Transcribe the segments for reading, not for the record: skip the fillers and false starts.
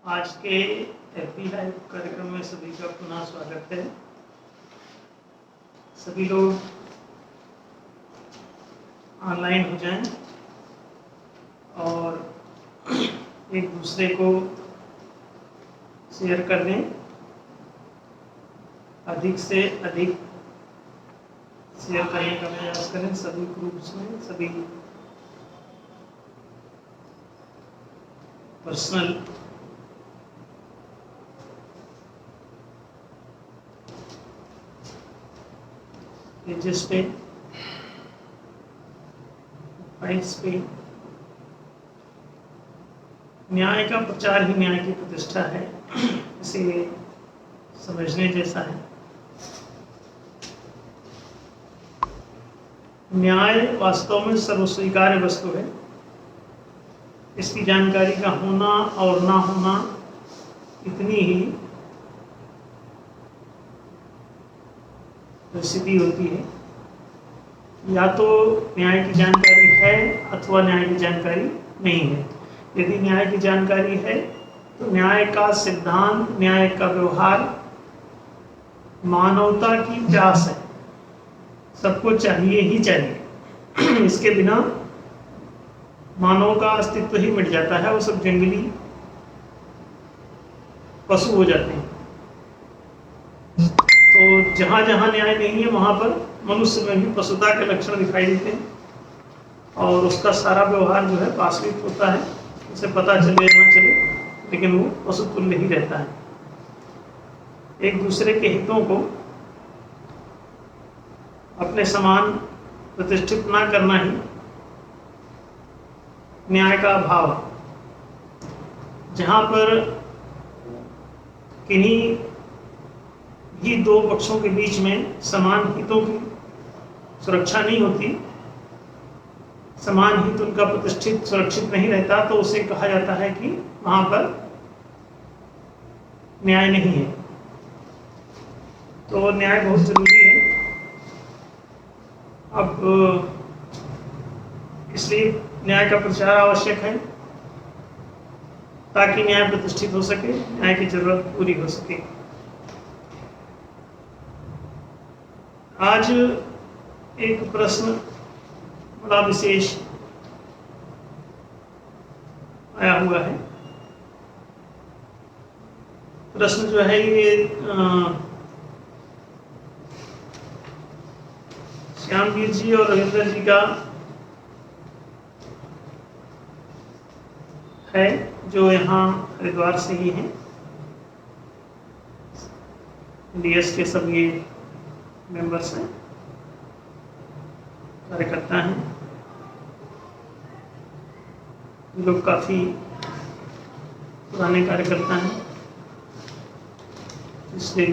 आज के FB live कार्यक्रम में सभी का पुनः स्वागत है। सभी लोग ऑनलाइन हो जाएं और एक दूसरे को शेयर कर दें, अधिक से अधिक शेयर करने का प्रयास करें सभी ग्रुप्स में, सभी पर्सनल पेजेस पे, फाइल्स पे। न्याय का प्रचार ही न्याय की प्रतिष्ठा है, इसे समझने जैसा है। न्याय वास्तव में सर्वस्वीकार्य वस्तु है। इसकी जानकारी का होना और ना होना इतनी ही स्थिति होती है। या तो न्याय की जानकारी है अथवा न्याय की जानकारी नहीं है। यदि न्याय की जानकारी है तो न्याय का सिद्धांत, न्याय का व्यवहार मानवता की प्यास है, सबको चाहिए ही चाहिए। इसके बिना मानव का अस्तित्व ही मिट जाता है, वो सब जंगली पशु हो जाते हैं। तो जहाँ जहाँ न्याय नहीं है वहाँ पर मनुष्य में भी पशुता के लक्षण दिखाई देते हैं और उसका सारा व्यवहार जो है पाशविक होता है। उसे पता चले ना चले, लेकिन वो पशु तुल्य ही रहता है। एक दूसरे के हितों को अपने समान प्रतिष्ठित ना करना ही न्याय का अभाव है। जहाँ पर किन्हीं भी दो पक्षों के बीच में समान हितों की सुरक्षा नहीं होती, समान हित उनका प्रतिष्ठित सुरक्षित नहीं रहता, तो उसे कहा जाता है कि वहां पर न्याय नहीं है। तो न्याय बहुत जरूरी है। अब इसलिए न्याय का प्रचार आवश्यक है ताकि न्याय प्रतिष्ठित हो सके, न्याय की जरूरत पूरी हो सके। आज एक प्रश्न बड़ा विशेष आया हुआ है। प्रश्न जो है ये श्यामवीर जी और रविंद्र जी का है, जो यहाँ हरिद्वार से ही हैं। डीएस के सब ये मेंबर्स हैं, कार्यकर्ता हैं। ये लोग काफ़ी पुराने कार्यकर्ता हैं, पिछले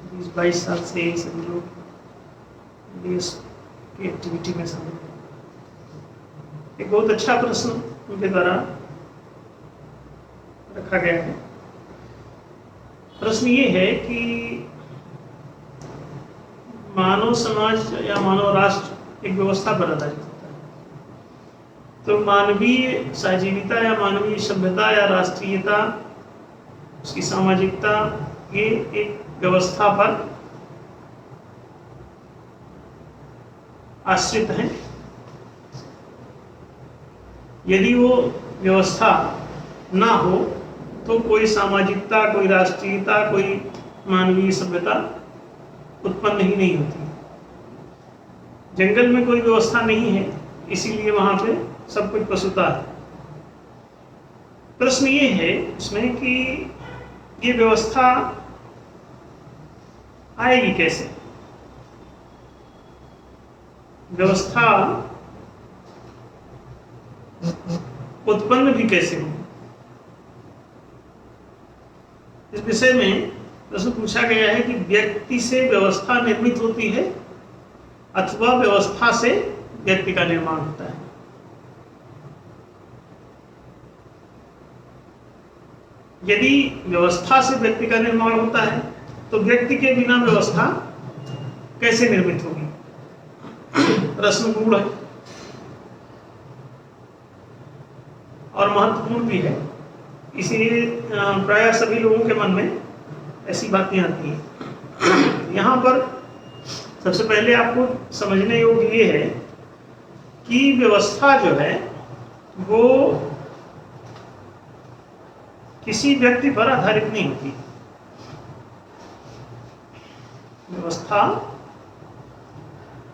20-22 साल से ये सभी लोग डीएस की एक्टिविटी में शामिल हैं। एक बहुत अच्छा प्रश्न उनके द्वारा रखा गया है। प्रश्न ये है कि मानव समाज या मानव राष्ट्र एक व्यवस्था पर आधारित होता है, तो मानवीय सहजीविता या मानवीय सभ्यता या राष्ट्रीयता, उसकी सामाजिकता, ये एक व्यवस्था पर आश्रित है। यदि वो व्यवस्था ना हो तो कोई सामाजिकता, कोई राष्ट्रीयता, कोई मानवीय सभ्यता उत्पन्न ही नहीं होती। जंगल में कोई व्यवस्था नहीं है, इसीलिए वहां पे सब कुछ पशुता है। प्रश्न ये है इसमें कि ये व्यवस्था आएगी कैसे? व्यवस्था उत्पन्न भी कैसे हो? इस विषय में प्रश्न पूछा गया है कि व्यक्ति से व्यवस्था निर्मित होती है अथवा व्यवस्था से व्यक्ति का निर्माण होता है। यदि व्यवस्था से व्यक्ति का निर्माण होता है तो व्यक्ति के बिना व्यवस्था कैसे निर्मित होगी? प्रश्न गूढ़ है। और महत्वपूर्ण भी है, इसीलिए प्रायः सभी लोगों के मन में ऐसी बातें आती हैं। यहाँ पर सबसे पहले आपको समझने योग्य ये है कि व्यवस्था जो है वो किसी व्यक्ति पर आधारित नहीं होती। व्यवस्था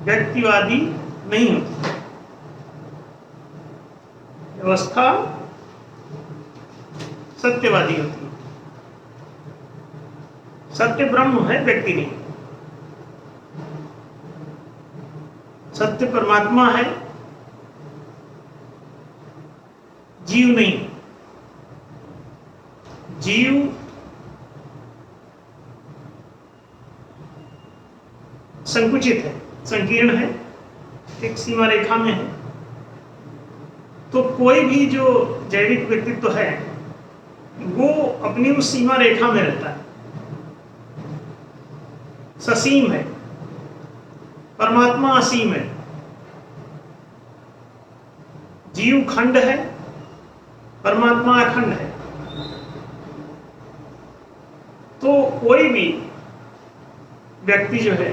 व्यक्तिवादी नहीं होती। व्यवस्था सत्यवादी होती है। सत्य ब्रह्म है, व्यक्ति नहीं। सत्य परमात्मा है, जीव नहीं। जीव संकुचित है, संकीर्ण है, एक सीमा रेखा में है। तो कोई भी जो जैविक व्यक्तित्व है वो अपनी उस सीमा रेखा में रहता है, ससीम है। परमात्मा असीम है। जीव खंड है, परमात्मा अखंड है। तो कोई भी व्यक्ति जो है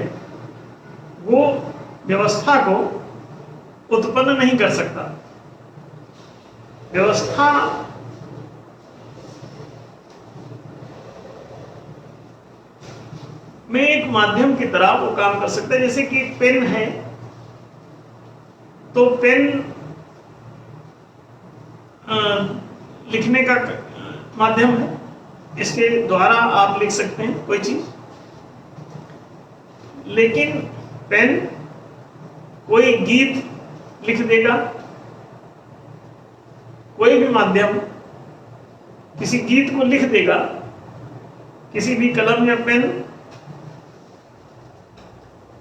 वो व्यवस्था को उत्पन्न नहीं कर सकता। व्यवस्था में एक माध्यम की तरह वो काम कर सकता है। जैसे कि एक पेन है, तो पेन लिखने का माध्यम है, इसके द्वारा आप लिख सकते हैं कोई चीज। लेकिन पेन कोई गीत लिख देगा, कोई भी माध्यम किसी गीत को लिख देगा, किसी भी कलम या पेन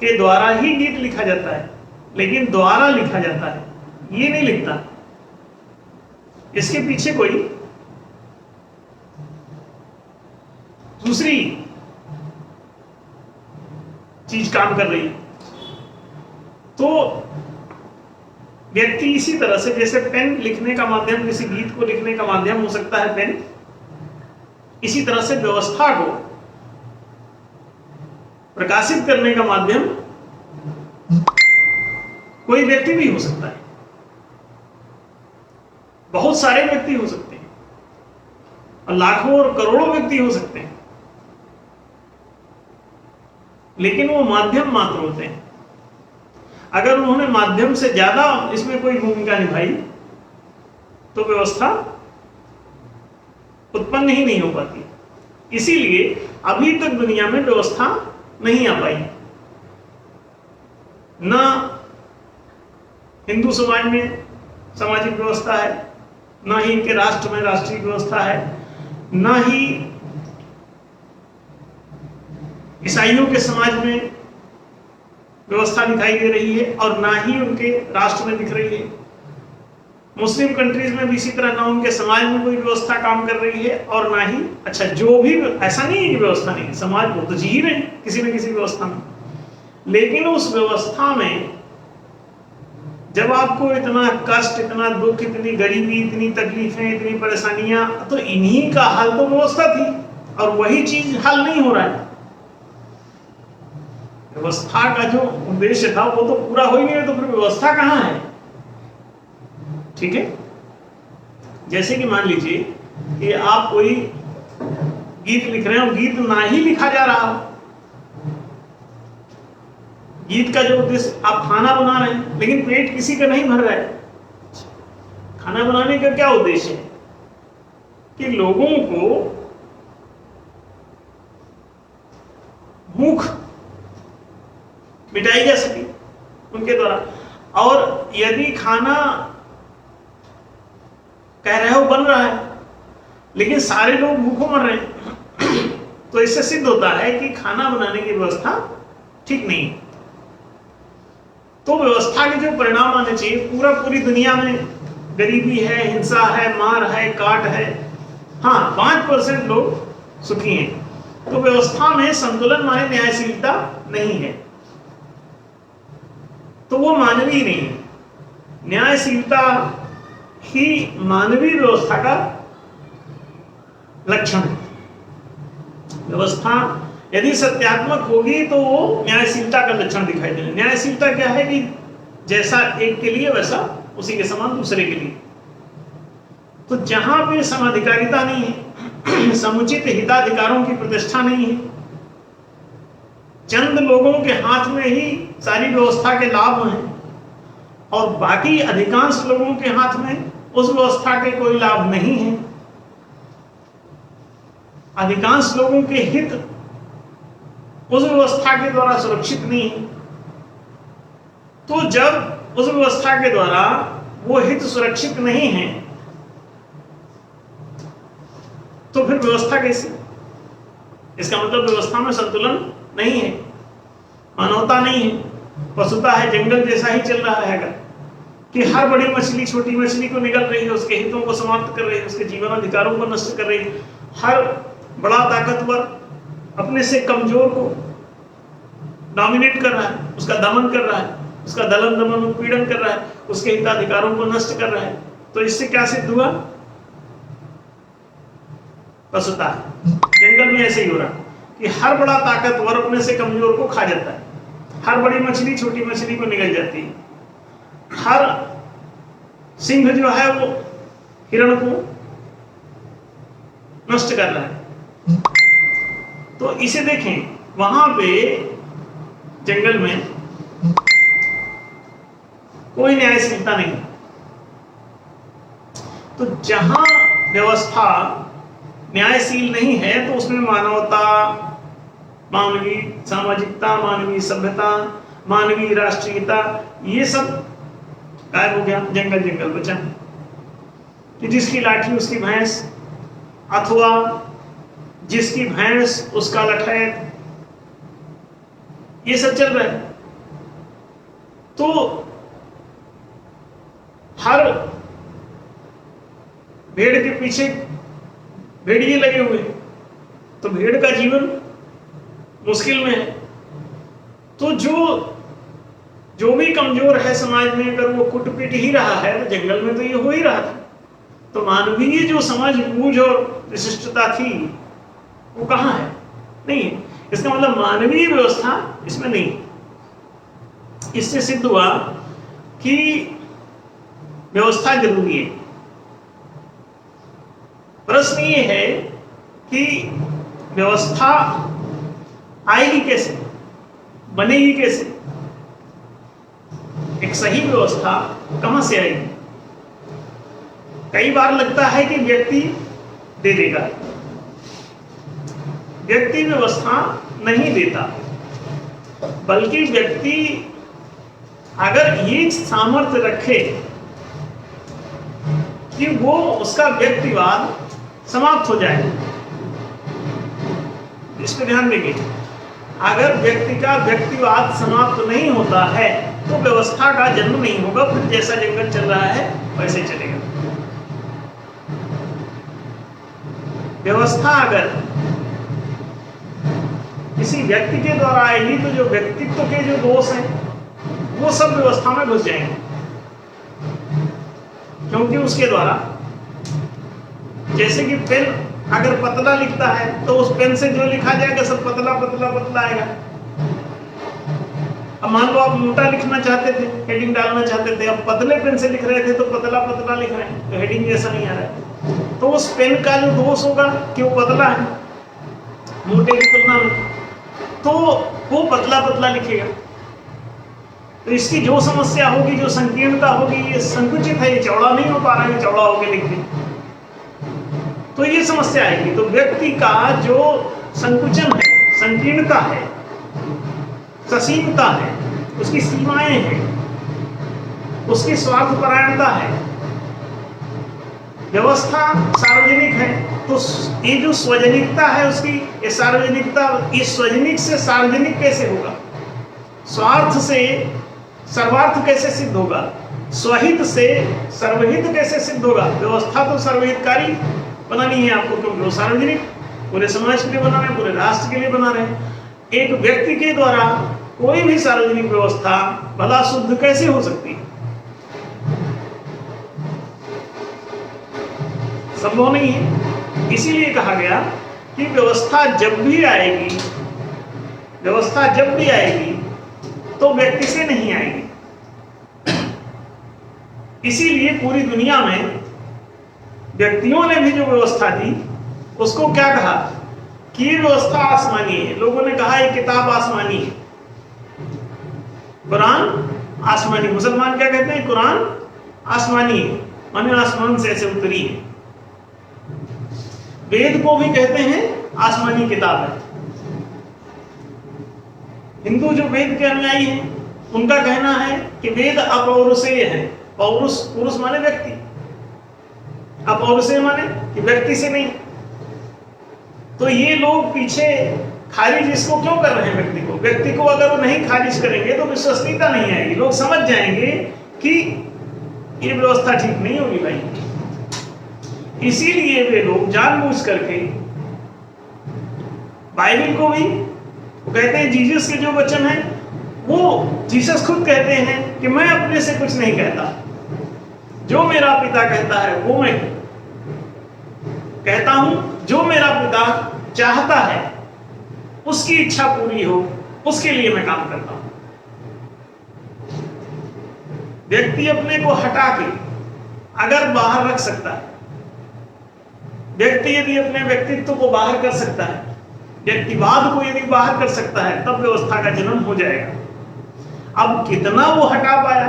के द्वारा ही गीत लिखा जाता है, लेकिन द्वारा लिखा जाता है, ये नहीं लिखता। इसके पीछे कोई दूसरी चीज काम कर रही है। तो व्यक्ति इसी तरह से, जैसे पेन लिखने का माध्यम, किसी गीत को लिखने का माध्यम हो सकता है पेन, इसी तरह से व्यवस्था को प्रकाशित करने का माध्यम कोई व्यक्ति भी हो सकता है। बहुत सारे व्यक्ति हो सकते हैं और लाखों और करोड़ों व्यक्ति हो सकते हैं, लेकिन वो माध्यम मात्र होते हैं। अगर उन्होंने माध्यम से ज्यादा इसमें कोई भूमिका निभाई तो व्यवस्था उत्पन्न ही नहीं हो पाती। इसीलिए अभी तक दुनिया में व्यवस्था नहीं आ पाई। ना हिंदू समाज में सामाजिक व्यवस्था है, ना ही इनके राष्ट्र में राष्ट्रीय व्यवस्था है, ना ही ईसाइयों के समाज में व्यवस्था दिखाई दे रही है, और ना ही उनके राष्ट्र में दिख रही है। मुस्लिम कंट्रीज में भी इसी तरह ना उनके समाज में कोई व्यवस्था काम कर रही है, और ना ही, अच्छा जो भी, ऐसा नहीं है कि व्यवस्था नहीं है, समाज वो तो जी ही रहे किसी न किसी व्यवस्था में। लेकिन उस व्यवस्था में जब आपको इतना कष्ट, इतना दुख, इतनी गरीबी, इतनी तकलीफें, इतनी परेशानियां, तो इन्हीं का हल तो व्यवस्था थी, और वही चीज हल नहीं हो रहा है। व्यवस्था का जो उद्देश्य था वो तो पूरा हो ही नहीं है, तो फिर व्यवस्था कहां है? ठीक है, जैसे कि मान लीजिए कि आप कोई गीत लिख रहे हो, गीत ना ही लिखा जा रहा हो। गीत का जो उद्देश्य, आप खाना बना रहे हैं लेकिन पेट किसी का नहीं भर रहा है। खाना बनाने का क्या उद्देश्य है? कि लोगों को भूख मिटाई जा सके उनके द्वारा। और यदि खाना कह रहे हो बन रहा है लेकिन सारे लोग भूखों मर रहे हैं, तो इससे सिद्ध होता है कि खाना बनाने की व्यवस्था ठीक नहीं है। तो व्यवस्था के जो परिणाम आने चाहिए, पूरी दुनिया में गरीबी है, हिंसा है, मार है, काट है, हाँ 5% लोग सुखी हैं। तो व्यवस्था में संतुलन माने न्यायशीलता नहीं है, तो वो मानवीय नहीं है। न्यायशीलता ही मानवीय व्यवस्था का लक्षण है। व्यवस्था यदि सत्यात्मक होगी तो वो न्यायशीलता का लक्षण दिखाई देगा। न्यायशीलता क्या है कि जैसा एक के लिए वैसा उसी के समान दूसरे के लिए। तो जहां पे समाधिकारिता नहीं है, समुचित हिताधिकारों की प्रतिष्ठा नहीं है, चंद लोगों के हाथ में ही सारी व्यवस्था के लाभ हैं और बाकी अधिकांश लोगों के हाथ में उस व्यवस्था के कोई लाभ नहीं है, अधिकांश लोगों के हित उस व्यवस्था के द्वारा सुरक्षित नहीं है, तो जब उस व्यवस्था के द्वारा वो हित सुरक्षित नहीं है तो फिर व्यवस्था कैसी? इसका मतलब व्यवस्था में संतुलन नहीं है, मानवता नहीं है, पशुता है, जंगल जैसा ही चल रहा है कि हर बड़ी मछली छोटी मछली को निगल रही है, उसके हितों को समाप्त कर रही है, उसके जीवन अधिकारों को नष्ट कर रही है। हर बड़ा ताकतवर अपने से कमजोर को डोमिनेट कर रहा है, उसका दमन कर रहा है, उसका दलन दमन उत्पीड़न कर रहा है, उसके हिताधिकारों को नष्ट कर रहा है। तो इससे क्या सिद्ध हुआ? पशुता है। जंगल में ऐसे ही हो रहा कि हर बड़ा ताकतवर अपने से कमजोर को खा जाता है, हर बड़ी मछली छोटी मछली को निगल जाती है, हर सिंह जो है वो हिरण को नष्ट कर रहा है। तो इसे देखें, वहां पे जंगल में कोई न्यायशीलता नहीं। तो जहां व्यवस्था न्यायशील नहीं है तो उसमें मानवता, मानवीय सामाजिकता, मानवीय सभ्यता, मानवीय राष्ट्रीयता, ये सब गायब हो गया। जंगल जंगल बचा कि जिसकी लाठी उसकी भैंस, अथवा जिसकी भैंस उसका लठैत, ये सब चल रहा है। तो हर भेड़ के पीछे भेड़िए लगे हुए, तो भेड़ का जीवन मुश्किल में है। तो जो भी कमजोर है समाज में, अगर वो कुटपीट ही रहा है तो जंगल में तो ये हो ही रहा था। तो मानवीय जो समझ बूझ और विशिष्टता थी वो कहाँ है? नहीं है। इसका मतलब मानवीय व्यवस्था इसमें नहीं। इससे सिद्ध हुआ कि व्यवस्था जरूरी है। प्रश्न ये है कि व्यवस्था आएगी कैसे, बनेगी कैसे? एक सही व्यवस्था कहां से आएगी? कई बार लगता है कि व्यक्ति दे देगा, व्यक्ति व्यवस्था नहीं देता, बल्कि व्यक्ति अगर ये सामर्थ्य रखे कि वो उसका व्यक्तिवाद समाप्त हो जाए, इस पर ध्यान देंगे। अगर व्यक्ति का व्यक्तिवाद समाप्त नहीं होता है तो व्यवस्था का जन्म नहीं होगा, फिर जैसा जंगल चल रहा है वैसे ही चलेगा। व्यवस्था अगर किसी व्यक्ति के द्वारा आएगी तो जो व्यक्तित्व के जो दोष हैं वो सब व्यवस्था में घुस जाएंगे, क्योंकि उसके द्वारा, जैसे कि पेन अगर पतला लिखता है तो उस पेन से जो लिखा जाएगा सब पतला पतला पतला आएगा। अब मान लो आप मोटा लिखना चाहते थे, हेडिंग डालना चाहते थे, अब पतले पेन से लिख रहे थे तो पतला पतला लिख रहे हैं, तो हेडिंग जैसा नहीं आ रहा है। तो उस पेन का जो दोष होगा कि वो पतला है मोटे की तुलना में, तो वो पतला पतला लिखेगा। तो इसकी जो समस्या होगी, जो संकीर्णता होगी, ये संकुचित है, ये चौड़ा नहीं हो पा रहा है, चौड़ा होकर लिख दे, तो ये समस्या आएगी। तो व्यक्ति का जो संकुचन है, संकीर्णता है, ससीमता है, उसकी सीमाएं हैं, उसकी स्वार्थपरायणता है, व्यवस्था सार्वजनिक है, तो ये जो स्वजनिकता है उसकी, ये सार्वजनिकता, इस स्वजनिक से सार्वजनिक कैसे होगा? स्वार्थ से सर्वार्थ कैसे सिद्ध होगा? स्वहित से सर्वहित कैसे सिद्ध होगा? व्यवस्था तो सर्वहितकारी बनानी है आपको, क्योंकि वो सार्वजनिक पूरे समाज के लिए बना रहे हैं, पूरे राष्ट्र के लिए बना रहे हैं। एक व्यक्ति के द्वारा कोई भी सार्वजनिक व्यवस्था भला शुद्ध कैसे हो सकती है? संभव नहीं है। इसीलिए कहा गया कि व्यवस्था जब भी आएगी, व्यवस्था जब भी आएगी तो व्यक्ति से नहीं आएगी। इसीलिए पूरी दुनिया में व्यक्तियों ने भी जो व्यवस्था दी उसको क्या कहा कि ये व्यवस्था आसमानी है। लोगों ने कहा ये किताब आसमानी है, कुरान आसमानी। मुसलमान क्या कहते हैं? कुरान आसमानी है, माने आसमान से ऐसे उतरी है। वेद को भी कहते हैं आसमानी किताब है। हिंदू जो वेद के अनुयायी हैं उनका कहना है कि वेद अपौरुषेय है। पौरुष, पुरुष माने व्यक्ति, अपौरुषेय माने कि व्यक्ति से नहीं। तो ये लोग पीछे खारिज इसको क्यों कर रहे हैं? व्यक्ति को अगर वो नहीं खारिज करेंगे तो विश्वसनीयता नहीं आएगी। लोग समझ जाएंगे कि ये व्यवस्था ठीक नहीं होगी भाई। इसीलिए वे लोग जानबूझ करके बाइबल को भी, वो कहते हैं जीसस के जो वचन है वो जीसस खुद कहते हैं कि मैं अपने से कुछ नहीं कहता, जो मेरा पिता कहता है वो मैं कहता हूं। जो मेरा पिता चाहता है उसकी इच्छा पूरी हो, उसके लिए मैं काम करता हूं। व्यक्ति अपने को हटा के अगर बाहर रख सकता है, व्यक्ति यदि अपने व्यक्तित्व को बाहर कर सकता है, व्यक्तिवाद को यदि बाहर कर सकता है, तब व्यवस्था का जन्म हो जाएगा। अब कितना वो हटा पाया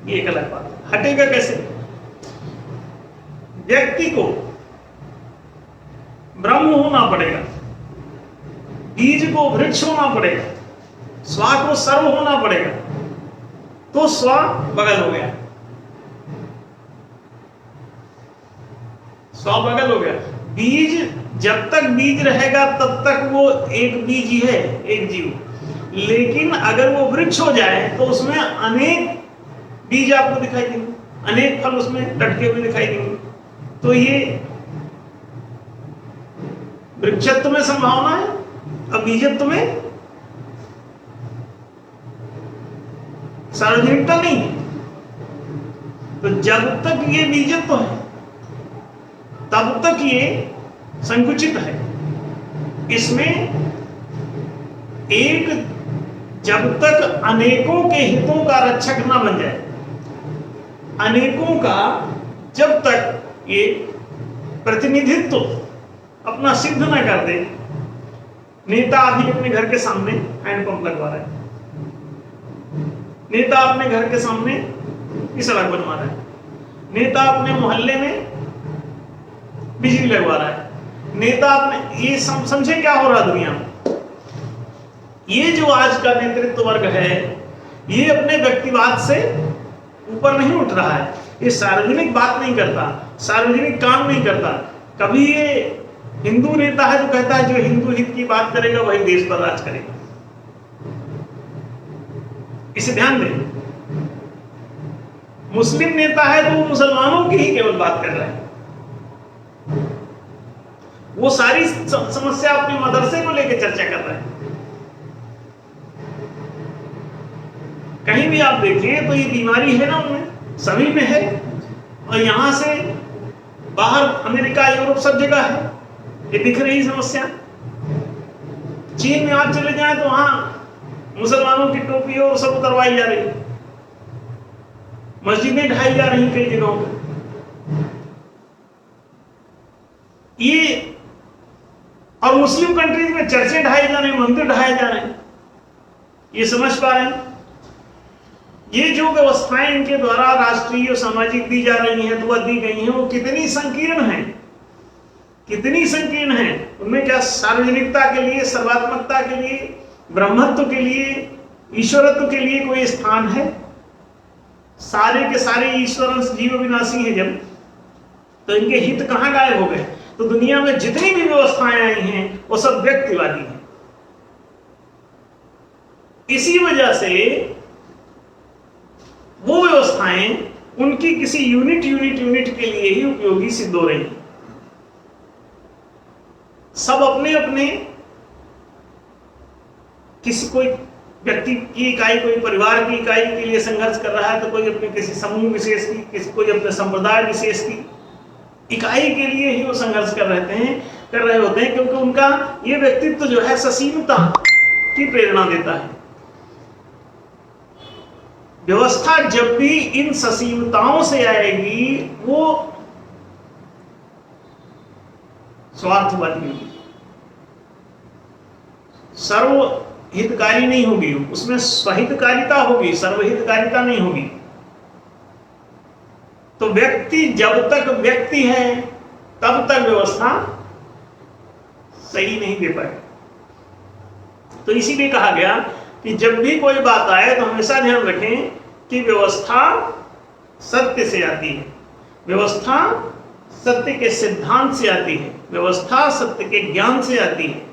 ये एक अलग बात है। हटेगा कैसे? व्यक्ति को ब्रह्म होना पड़ेगा, बीज को वृक्ष होना पड़ेगा, स्वा को सर्व होना पड़ेगा, तो स्व बगल हो गया, स्व बगल हो गया। बीज जब तक बीज रहेगा तब तक वो एक बीज ही है, एक जीव। लेकिन अगर वो वृक्ष हो जाए तो उसमें अनेक बीज आपको दिखाई देंगे, अनेक फल उसमें लटके हुए दिखाई देंगे। तो ये वृक्षत्व में संभावना है, अब बीजत्व में सार्वजनिकता नहीं है। तो जब तक ये बीजत्व है तब तक ये संकुचित है। इसमें एक, जब तक अनेकों के हितों का रक्षक ना बन जाए, अनेकों का जब तक ये प्रतिनिधित्व अपना सिद्ध न कर दे। नेता अभी अपने घर के सामने हैंडपंप लगवा रहा है, नेता अपने घर के सामने ये सड़क बनवा रहा है, नेता अपने मोहल्ले में बिजली लगवा रहा है, नेता अपने, ये समझे क्या हो रहा दुनिया में। ये जो आज का नेतृत्व वर्ग है ये अपने व्यक्तिवाद से ऊपर नहीं उठ रहा है, ये सार्वजनिक बात नहीं करता, सार्वजनिक काम नहीं करता। कभी ये हिंदू नेता है जो कहता है जो हिंदू हित की बात करेगा वही देश पर राज करेगा। इसे ध्यान दें। मुस्लिम नेता है तो वो मुसलमानों की ही केवल बात कर रहा है, वो सारी समस्या अपने मदरसे को लेकर चर्चा कर रहा है। कहीं भी आप देखें तो ये बीमारी है ना, उनमें सभी में है। और यहां से बाहर अमेरिका, यूरोप, सब जगह है ये दिख रही समस्या। चीन में आप चले जाएं तो वहां मुसलमानों की टोपी और सब उतरवाई जा रही, मस्जिदें ढाई जा रही कई जगहों पर। ये और मुस्लिम कंट्रीज में चर्चें ढाए जा रहे हैं, मंदिर ढाए जा रहे हैं। ये समझ पा रहे हैं ये जो व्यवस्थाएं इनके द्वारा राष्ट्रीय और सामाजिक दी जा रही हैं, दुआ दी गई हैं, वो कितनी संकीर्ण हैं, कितनी संकीर्ण हैं। उनमें क्या सार्वजनिकता के लिए, सर्वात्मकता के लिए, ब्रह्मत्व के लिए, ईश्वरत्व के लिए कोई स्थान है? सारे के सारे ईश्वर जीव विनाशी है जब, तो इनके हित कहां गायब हो गए? तो दुनिया में जितनी भी व्यवस्थाएं आई हैं वो सब व्यक्तिवादी हैं। इसी वजह से वो व्यवस्थाएं उनकी किसी यूनिट के लिए ही उपयोगी सिद्ध हो रही हैं। सब अपने अपने, किसी कोई व्यक्ति की इकाई, कोई परिवार की इकाई के लिए संघर्ष कर रहा है, तो कोई अपने किसी समूह विशेष की, कोई अपने संप्रदाय विशेष की, इकाई के लिए ही वो संघर्ष कर रहे होते हैं, क्योंकि उनका ये व्यक्तित्व जो है ससीमता की प्रेरणा देता है। व्यवस्था जब भी इन ससीमताओं से आएगी वो स्वार्थवादी होगी, सर्वहितकारी नहीं होगी, उसमें स्वहितकारिता होगी, सर्वहितकारिता नहीं होगी। तो व्यक्ति जब तक व्यक्ति है तब तक व्यवस्था सही नहीं दे पाएगा। तो इसीलिए कहा गया कि जब भी कोई बात आए तो हमेशा ध्यान रखें कि व्यवस्था सत्य से आती है, व्यवस्था सत्य के सिद्धांत से आती है, व्यवस्था सत्य के ज्ञान से आती है।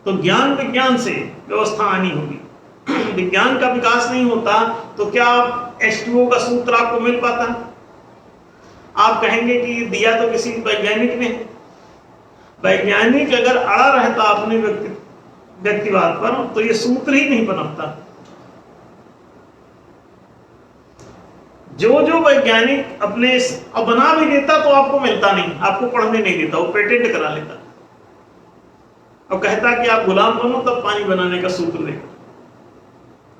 तो ज्ञान विज्ञान से व्यवस्था आनी होगी। विज्ञान का विकास नहीं होता तो क्या H2O का सूत्र आपको मिल पाता? आप कहेंगे कि दिया तो किसी वैज्ञानिक ने। वैज्ञानिक अगर अड़ा रहता अपने व्यक्तिवाद पर तो ये सूत्र ही नहीं पनपता। जो वैज्ञानिक अपने अब बना भी देता तो आपको मिलता नहीं, आपको पढ़ने नहीं देता, वो पेटेंट करा लेता और कहता कि आप गुलाम बनो तब पानी बनाने का सूत्र देगा।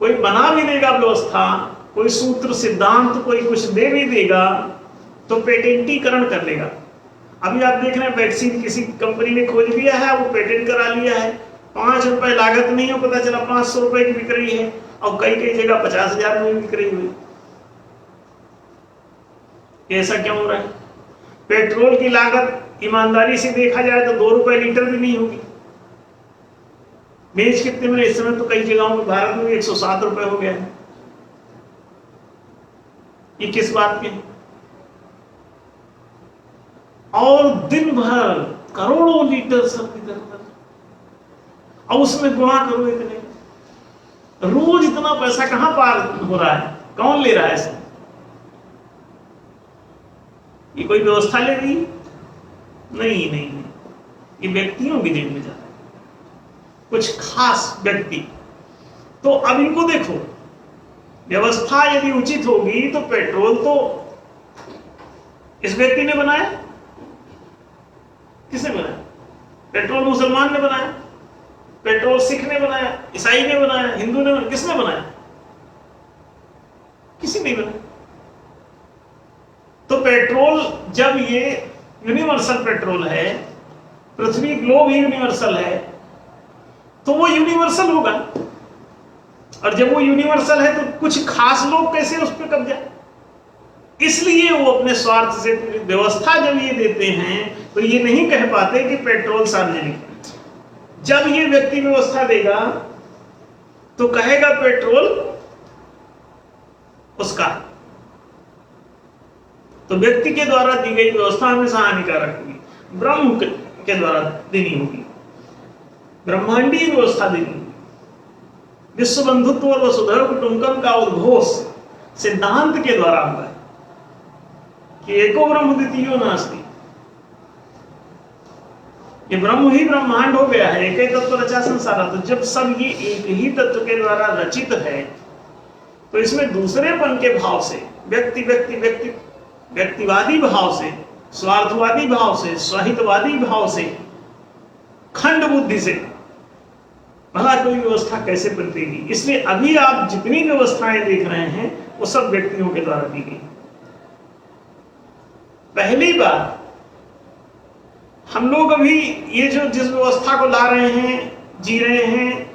कोई बना भी देगा व्यवस्था, कोई सूत्र सिद्धांत कोई कुछ दे भी देगा तो पेटेंटीकरण कर लेगा। अभी आप देख रहे हैं वैक्सीन किसी कंपनी ने खोज लिया है, वो पेटेंट करा लिया है, 5 रुपए लागत नहीं हो, पता चला 500 रुपए की बिक रही है और कई जगह 50,000 में बिक रही हुई। ऐसा क्यों हो रहा है? पेट्रोल की लागत ईमानदारी से देखा जाए तो 2 रुपए लीटर भी नहीं होगी। बेच कितने में इस समय? तो कई जगहों में भारत में 107 रुपए हो गया है। ये किस बात के? और दिन भर करोड़ों लीटर सब इधर उधर, और उसमें गुणा करो इतने, रोज इतना पैसा कहां पार हो रहा है? कौन ले रहा है इसे? ये कोई व्यवस्था ले रही? नहीं, ये व्यक्तियों की जेब में जा रहा है, कुछ खास व्यक्ति। तो अब इनको देखो, व्यवस्था यदि उचित होगी तो पेट्रोल तो इस व्यक्ति ने बनाया। किसने बनाया? पेट्रोल मुसलमान ने बनाया, पेट्रोल सिख ने बनाया, ईसाई ने बनाया, हिंदू ने बनाया। किसने बनाया? किसी ने बनाया। तो पेट्रोल जब ये यूनिवर्सल पेट्रोल है, पृथ्वी ग्लोब ही यूनिवर्सल है, तो वो यूनिवर्सल होगा। और जब वो यूनिवर्सल है तो कुछ खास लोग कैसे उस पर कब्जा? इसलिए वो अपने स्वार्थ से व्यवस्था जब ये देते हैं तो ये नहीं कह पाते कि पेट्रोल सार्वजनिक है। जब ये व्यक्ति व्यवस्था देगा तो कहेगा पेट्रोल उसका। तो व्यक्ति के द्वारा दी गई व्यवस्था हमेशा हानिकारक होगी। ब्रह्म के द्वारा देनी होगी, ब्रह्मांडीय व्यवस्था देनी होगी। विश्व बंधुत्व और वसुधैव कुटुंबकम का उद्घोष सिद्धांत के द्वारा हुआ है कि एको ब्रह्म द्वितीयो नास्ति। ये ब्रह्म ही ब्रह्मांड हो गया है, एक ही तत्व रचा संसार। तो जब सब ये एक ही तत्व के द्वारा रचित है तो इसमें दूसरेपन के भाव से, व्यक्तिवादी भाव से, स्वार्थवादी भाव से, स्वहितवादी भाव से, खंड बुद्धि से भला कोई व्यवस्था कैसे बनेगी? इसलिए अभी आप जितनी व्यवस्थाएं देख रहे हैं वो सब व्यक्तियों के द्वारा दी गई। पहली बार हम लोग अभी ये जो जिस व्यवस्था को ला रहे हैं, जी रहे हैं,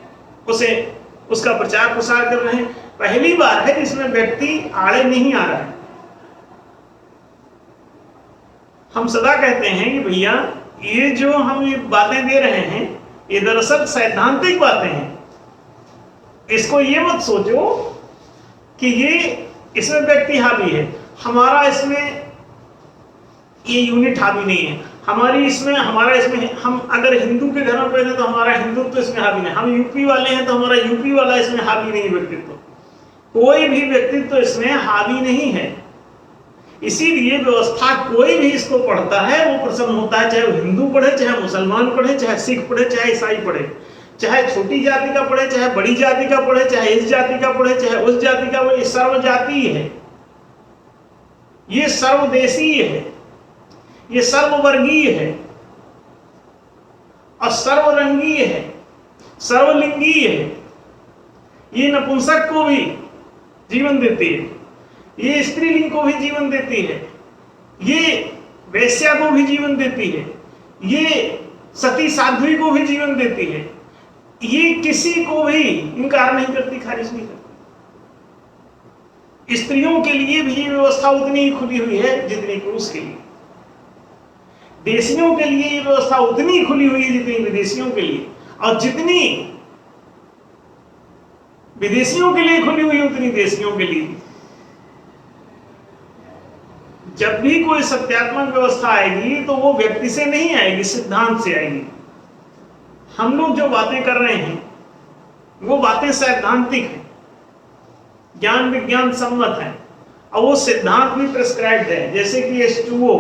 उसका प्रचार प्रसार कर रहे हैं, पहली बार है जिसमें व्यक्ति आड़े नहीं आ रहा है। हम सदा कहते हैं कि भैया ये जो हम ये बातें दे रहे हैं ये दरअसल सैद्धांतिक बातें हैं। इसको ये मत सोचो कि ये इसमें व्यक्ति हावी है, हमारा इसमें ये यूनिट हावी नहीं है, हमारा इसमें हम अगर हिंदू के घर में पैदा तो हमारा हिंदुत्व तो इसमें हावी नहीं, हम यूपी वाले हैं तो हमारा यूपी वाला इसमें हावी नहीं। व्यक्तित्व कोई भी व्यक्तित्व इसमें हावी नहीं है। इसीलिए व्यवस्था कोई भी इसको पढ़ता है वो प्रसन्न होता है, चाहे वो हिंदू पढ़े, चाहे मुसलमान पढ़े, चाहे सिख पढ़े, चाहे ईसाई पढ़े, चाहे छोटी जाति का पढ़े, चाहे बड़ी जाति का पढ़े, चाहे इस जाति का पढ़े, चाहे उस जाति का। वो सर्वजातीय है, ये सर्वदेशीय है। ये सर्ववर्गीय है और सर्वरंगीय है, सर्वलिंगीय है। ये नपुंसक को भी जीवन देती है, ये स्त्रीलिंग को भी जीवन देती है, ये वैश्या को भी जीवन देती है, ये सती साध्वी को भी जीवन देती है, ये किसी को भी इनकार नहीं करती, खारिज नहीं करती। स्त्रियों के लिए भी ये व्यवस्था उतनी ही खुली हुई है जितनी पुरुष के लिए। देशियों के लिए ये व्यवस्था उतनी खुली हुई है जितनी विदेशियों के लिए, और जितनी विदेशियों के लिए खुली हुई उतनी देशियों के लिए। जब भी कोई सत्यात्मक व्यवस्था आएगी तो वो व्यक्ति से नहीं आएगी, सिद्धांत से आएगी। हम लोग जो बातें कर रहे हैं वो बातें सैद्धांतिक हैं, ज्ञान विज्ञान सम्मत है, और वो सिद्धांत भी प्रिस्क्राइब्ड है। जैसे कि H2O,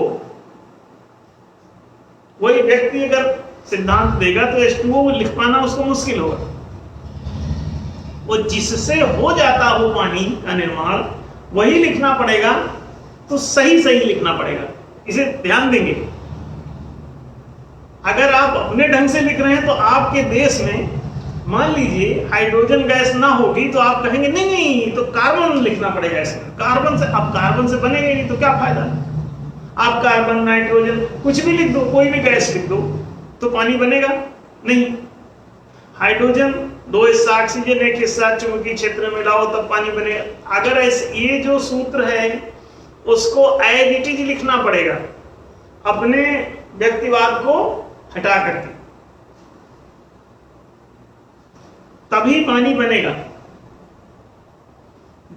वही व्यक्ति अगर सिद्धांत देगा तो H2O लिख पाना उसको मुश्किल होगा। वो जिससे हो जाता हो पानी का निर्माण वही लिखना पड़ेगा, तो सही सही लिखना पड़ेगा। इसे ध्यान देंगे। अगर आप अपने ढंग से लिख रहे हैं तो आपके देश में मान लीजिए हाइड्रोजन गैस ना होगी तो आप कहेंगे नहीं नहीं तो कार्बन लिखना पड़ेगा इसमें। कार्बन से, अब कार्बन से बनेगा नहीं तो क्या फायदा। आप कार्बन नाइट्रोजन कुछ भी लिख दो, कोई भी गैस लिख दो, तो पानी बनेगा नहीं। हाइड्रोजन 2 हिस्सा ऑक्सीजन 1 हिस्सा चुंबकीय क्षेत्र में मिलाओ तब पानी बनेगा। अगर ऐसे ये जो सूत्र है उसको एज इट इज लिखना पड़ेगा, अपने व्यक्तिवाद को हटा करके, तभी पानी बनेगा।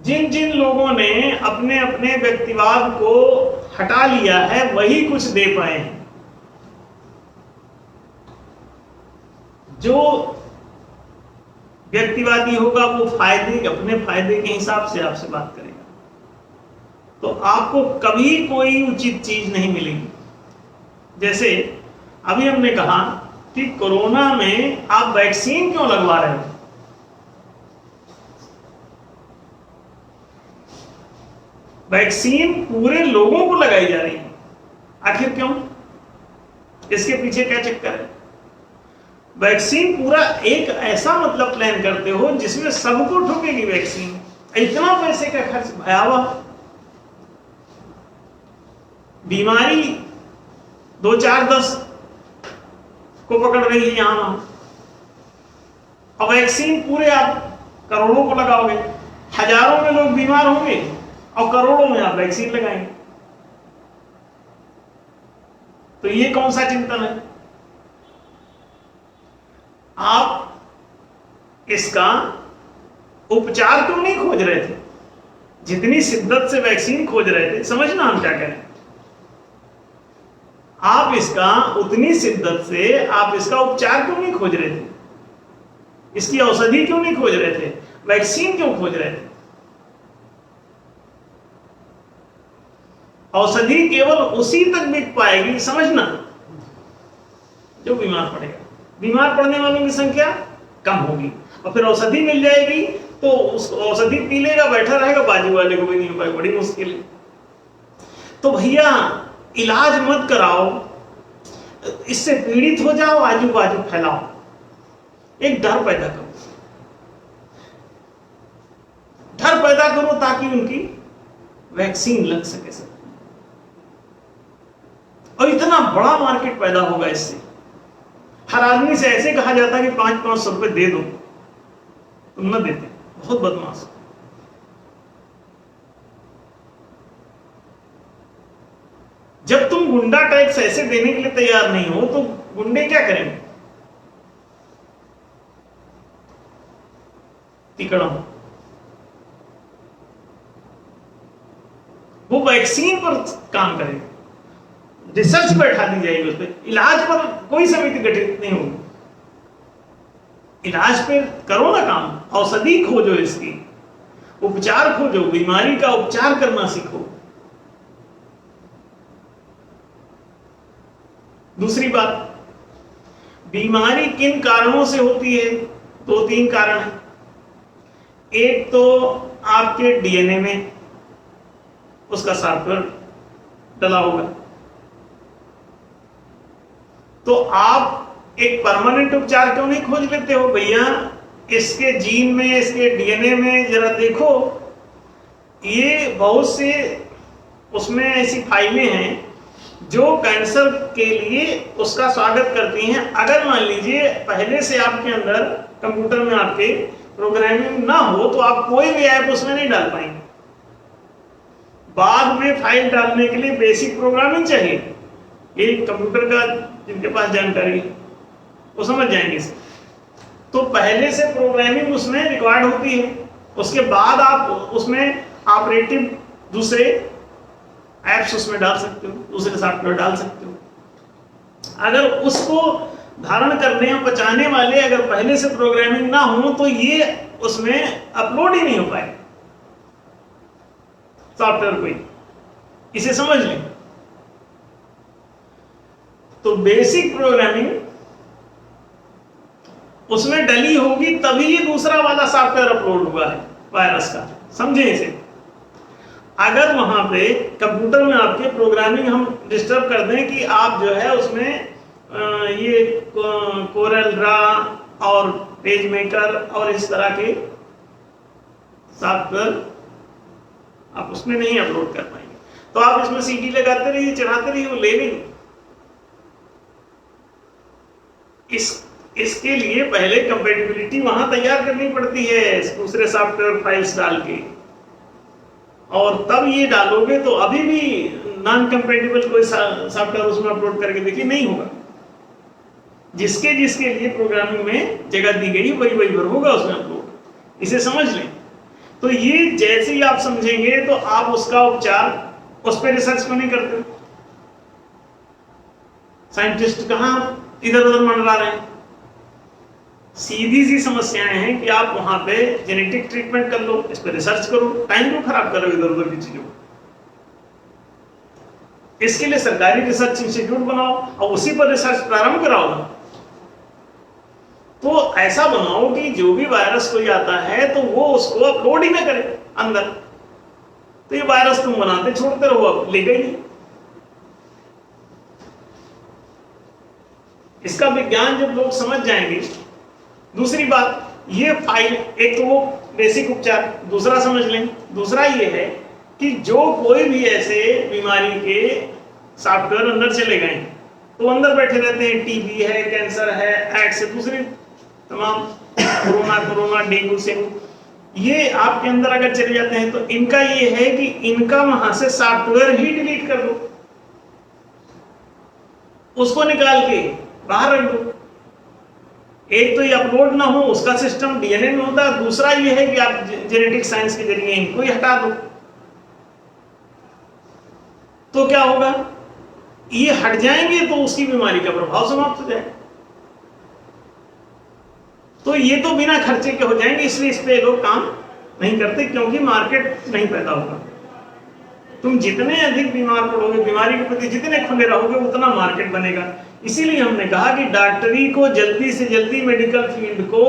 जिन जिन लोगों ने अपने अपने व्यक्तिवाद को हटा लिया है वही कुछ दे पाए हैं। जो व्यक्तिवादी होगा वो अपने फायदे के हिसाब से आपसे बात करेगा, तो आपको कभी कोई उचित चीज नहीं मिलेगी। जैसे अभी हमने कहा कि कोरोना में आप वैक्सीन क्यों लगवा रहे हो। वैक्सीन पूरे लोगों को लगाई जा रही है, आखिर क्यों? इसके पीछे क्या चक्कर है? वैक्सीन पूरा एक ऐसा मतलब प्लान करते हो जिसमें सबको ठोकेगी वैक्सीन। इतना पैसे का खर्च, भयावह बीमारी 2 4 10 को पकड़ रही है यहां वहां, और वैक्सीन पूरे आप करोड़ों को लगाओगे। हजारों में लोग बीमार होंगे और करोड़ों में आप वैक्सीन लगाएंगे, तो ये कौन सा चिंतन है? आप इसका उपचार क्यों नहीं खोज रहे थे? जितनी शिद्दत से वैक्सीन खोज रहे थे, समझना हम क्या करें, आप इसका उतनी शिद्दत से आप इसका उपचार क्यों नहीं खोज रहे थे? इसकी औषधि क्यों नहीं खोज रहे थे? वैक्सीन क्यों खोज रहे थे? औषधि केवल उसी तक बिक पाएगी, समझना, जो बीमार पड़ेगा। बीमार पड़ने वालों की संख्या कम होगी और फिर औषधि मिल जाएगी तो उस औषधि पी लेगा, बैठा रहेगा, बाजू वाले को भी नहीं हो पाएगा, बड़ी मुश्किल है। तो भैया इलाज मत कराओ, इससे पीड़ित हो जाओ, आजू बाजू फैलाओ, एक डर पैदा करो, डर पैदा करो ताकि उनकी वैक्सीन लग सके सब, और इतना बड़ा मार्केट पैदा होगा इससे। हर आदमी से ऐसे कहा जाता है कि 500-500 रुपए दे दो, तुम न देते, बहुत बदमाश। जब तुम गुंडा टैक्स ऐसे देने के लिए तैयार नहीं हो तो गुंडे क्या करेंगे? तिकड़ा वो वैक्सीन पर काम करेगा, रिसर्च बैठा दी जाएगी उस पर, इलाज पर कोई समिति गठित नहीं होगी। इलाज पे करो ना काम, औषधि खोजो, इसकी उपचार खोजो, बीमारी का उपचार करना सीखो। दूसरी बात, बीमारी किन कारणों से होती है? 2-3 कारण है। एक तो आपके डीएनए में उसका सॉफ्टवेयर डला होगा, तो आप एक परमानेंट उपचार क्यों नहीं खोज लेते हो? भैया इसके जीन में, इसके डीएनए में जरा देखो, ये बहुत से उसमें ऐसी फाइलें हैं जो कैंसर के लिए उसका स्वागत करती हैं। अगर मान लीजिए पहले से आपके अंदर कंप्यूटर में आपके प्रोग्रामिंग ना हो तो आप कोई भी ऐप उसमें नहीं डाल पाएंगे। बाद में फाइल डालने के लिए बेसिक प्रोग्रामिंग चाहिए। ये कंप्यूटर का जिनके पास जानकारी है वो समझ जाएंगे इसे। तो पहले से प्रोग्रामिंग उसमें रिक्वायर्ड होती है, उसके बाद आप उसमें ऑपरेटिव दूसरे एप्स उसमें डाल सकते हो, दूसरे सॉफ्टवेयर डाल सकते हो। अगर उसको धारण करने और बचाने वाले अगर पहले से प्रोग्रामिंग ना हो तो ये उसमें अपलोड ही नहीं हो पाए सॉफ्टवेयर कोई। इसे समझ लें। तो बेसिक प्रोग्रामिंग उसमें डली होगी तभी ये दूसरा वाला सॉफ्टवेयर अपलोड हुआ है वायरस का। समझे इसे। अगर वहां पे कंप्यूटर में आपके प्रोग्रामिंग हम डिस्टर्ब कर दें कि आप जो है उसमें ये कोरल ड्रा और पेज मेकर और इस तरह के सॉफ्टवेयर आप उसमें नहीं अपलोड कर पाएंगे, तो आप इसमें सीडी लगाते रहिए, चढ़ाते रहिए, वो ले लेंगे। इसके लिए पहले कंपैटिबिलिटी वहां तैयार करनी पड़ती है दूसरे सॉफ्टवेयर फाइल्स डाल के, और तब ये डालोगे तो अभी भी नॉन कंपैटिबल कोई सॉफ्टवेयर उसमें अपलोड करके देखिए नहीं होगा। जिसके जिसके लिए प्रोग्रामिंग में जगह दी गई वही वही भर होगा उसमें अपलोड। इसे समझ लें। तो ये जैसे ही आप समझेंगे तो आप उसका उपचार उस पर रिसर्च क्यों नहीं करते? साइंटिस्ट कहां इधर उधर मंडरा रहे हैं। सीधी सी समस्याएं हैं कि आप वहां पे जेनेटिक ट्रीटमेंट कर लो, इस पर रिसर्च करो, टाइम क्यों खराब करो इधर उधर की चीजों। इसके लिए सरकारी रिसर्च इंस्टीट्यूट बनाओ और उसी पर रिसर्च प्रारंभ कराओ ना। तो ऐसा बनाओ कि जो भी वायरस कोई आता है तो वो उसको अपलोड ही ना करे अंदर। तो ये वायरस तुम बनाते छोड़ते रहो, अब ले गई। इसका विज्ञान जब लोग समझ जाएंगे। दूसरी बात, ये फाइल, एक तो वो बेसिक उपचार, दूसरा समझ लें। दूसरा ये है कि जो कोई भी ऐसे बीमारी के सॉफ्टवेयर अंदर चले गए तो अंदर बैठे रहते हैं। टीबी है, कैंसर है, एड्स से दूसरी तमाम कोरोना, डेंगू से, ये आपके अंदर अगर चले जाते हैं तो इनका ये है कि इनका वहां से सॉफ्टवेयर ही डिलीट कर दो, उसको निकाल के बाहर रख दो। एक तो ये अपलोड ना हो, उसका सिस्टम डीएनए में होता है। दूसरा ये है कि आप जेनेटिक साइंस के जरिए इनको ही हटा दो। तो क्या होगा? ये हट जाएंगे तो उसकी बीमारी का प्रभाव समाप्त हो जाएगा। तो ये तो बिना खर्चे के हो जाएंगे, इसलिए इस पे लोग काम नहीं करते, क्योंकि मार्केट नहीं पैदा होगा। तुम जितने अधिक बीमार पड़ोगे, बीमारी के प्रति जितने खुले रहोगे, उतना मार्केट बनेगा। इसीलिए हमने कहा कि डॉक्टरी को जल्दी से जल्दी, मेडिकल फील्ड को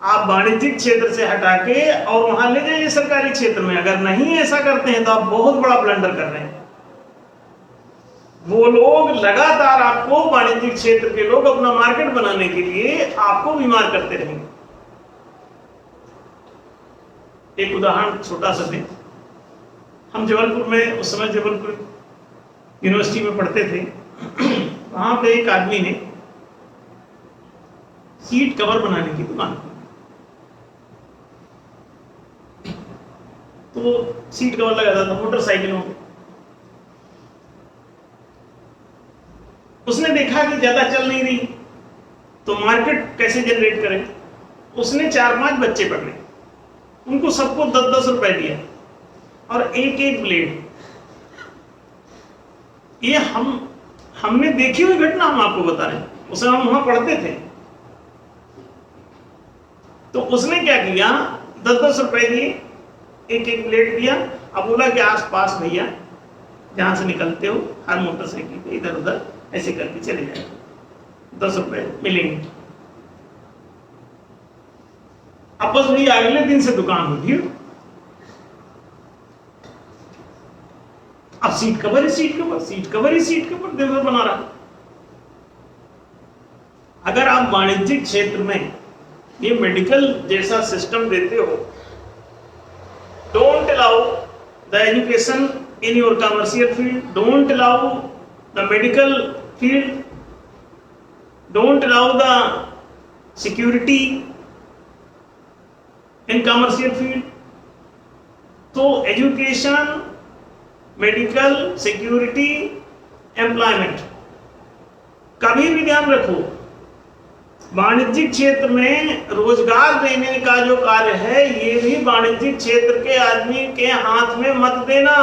आप वाणिज्यिक क्षेत्र से हटा के और वहां ले जाइए सरकारी क्षेत्र में। अगर नहीं ऐसा करते हैं तो आप बहुत बड़ा ब्लंडर कर रहे हैं। वो लोग लगातार आपको, वाणिज्यिक क्षेत्र के लोग अपना मार्केट बनाने के लिए आपको बीमार करते रहेंगे। एक उदाहरण छोटा सा दें। हम जबलपुर में, उस समय जबलपुर यूनिवर्सिटी में पढ़ते थे, वहां पे एक आदमी ने सीट कवर बनाने की दुकान की। तो वो सीट कवर लगाता था मोटरसाइकिलों में। उसने देखा कि ज्यादा चल नहीं रही तो मार्केट कैसे जनरेट करें। उसने 4-5 बच्चे पकड़े, उनको सबको 10-10 रुपए दिया और एक ब्लेड। ये हमने देखी हुई घटना हम आपको बता रहे हैं। उसे हम वहां पढ़ते थे। तो उसने क्या किया, 10-10 रुपए दिए, एक ब्लेड दिया। अब बोला कि आस-पास भैया जहां से निकलते हो हर मोटरसाइकिल पे इधर उधर ऐसे करके चले जाए, 10 रुपए मिलेंगे। अब बस वही अगले दिन से दुकान होगी। अब सीट कवर ही सीट कवर दिन भर बना रहा। अगर आप वाणिज्यिक क्षेत्र में ये मेडिकल जैसा सिस्टम देते हो, don't allow the education in your commercial field, don't allow the medical field, don't allow the security in commercial field, तो एजुकेशन, मेडिकल, सिक्योरिटी, एम्प्लॉयमेंट, कभी भी ध्यान रखो वाणिज्यिक क्षेत्र में रोजगार देने का जो कार्य है ये भी वाणिज्यिक क्षेत्र के आदमी के हाथ में मत देना।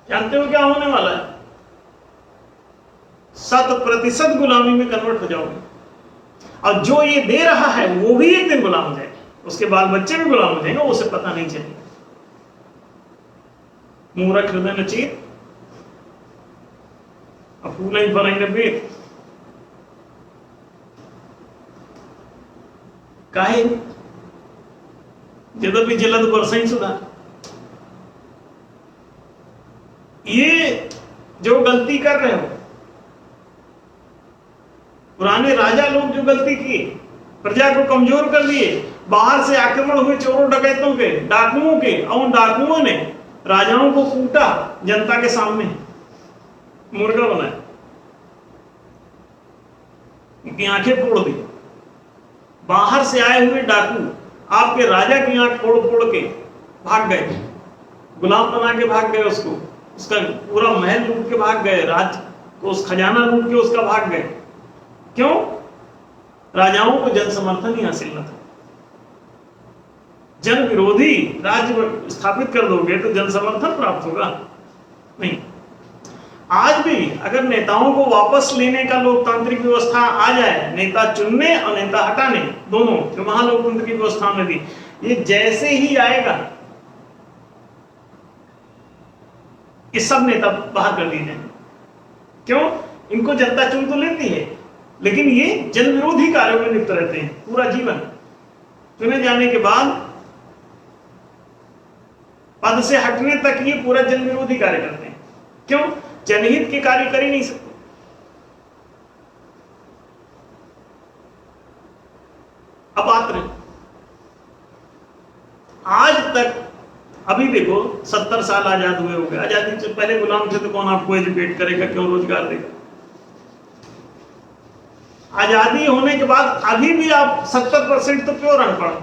जानते हो क्या होने वाला है? 100% गुलामी में कन्वर्ट हो जाओगे, और जो ये दे रहा है वो भी एक दिन गुलाम हो जाएगा, उसके बाल बच्चे भी गुलाम हो जाएंगे, उसे पता नहीं चलेगा। मूर्ख हृदय नचित अपूर्ण ही फलेंगे वेद, काहे यद्यपि जलद बरसई सुधा। ये जो गलती कर रहे हो, पुराने राजा लोग जो गलती की, प्रजा को कमजोर कर दिए, बाहर से आक्रमण हुए चोरों डकैतों के, डाकुओं के, और उन डाकुओं ने राजाओं को कूटा जनता के सामने, मुर्गा बनाया, उनकी आंखें फोड़ दी। बाहर से आए हुए डाकू आपके राजा की आंख फोड़ फोड़ के भाग गए, गुलाम बना के भाग गए उसको, उसका पूरा महल लूट के भाग गए, राज को उस खजाना लूट के उसका भाग गए। क्यों? राजाओं को जन समर्थन ही हासिल न था। जन विरोधी राज्य स्थापित कर दोगे तो जन समर्थन प्राप्त होगा नहीं। आज भी अगर नेताओं को वापस लेने का लोकतांत्रिक व्यवस्था आ जाए, नेता चुनने और नेता हटाने दोनों जो महालोकतंत्र की व्यवस्था में दी, ये जैसे ही आएगा ये सब नेता बाहर कर दिए जाएंगे। क्यों? इनको जनता चुन तो लेती है, लेकिन ये जन विरोधी कार्यों में लिप्त रहते हैं पूरा जीवन। चुने जाने के बाद पद से हटने तक ये पूरा जन विरोधी कार्य करते हैं। क्यों? जनहित के कार्य कर ही नहीं सकते। अपात्र आज तक, अभी देखो 70 साल आजाद हुए हो गए, आजादी से पहले गुलाम थे तो कौन आपको एजुकेट करेगा, क्यों रोजगार देगा? आजादी होने के बाद अभी भी आप 70% तो प्योर अनपढ़,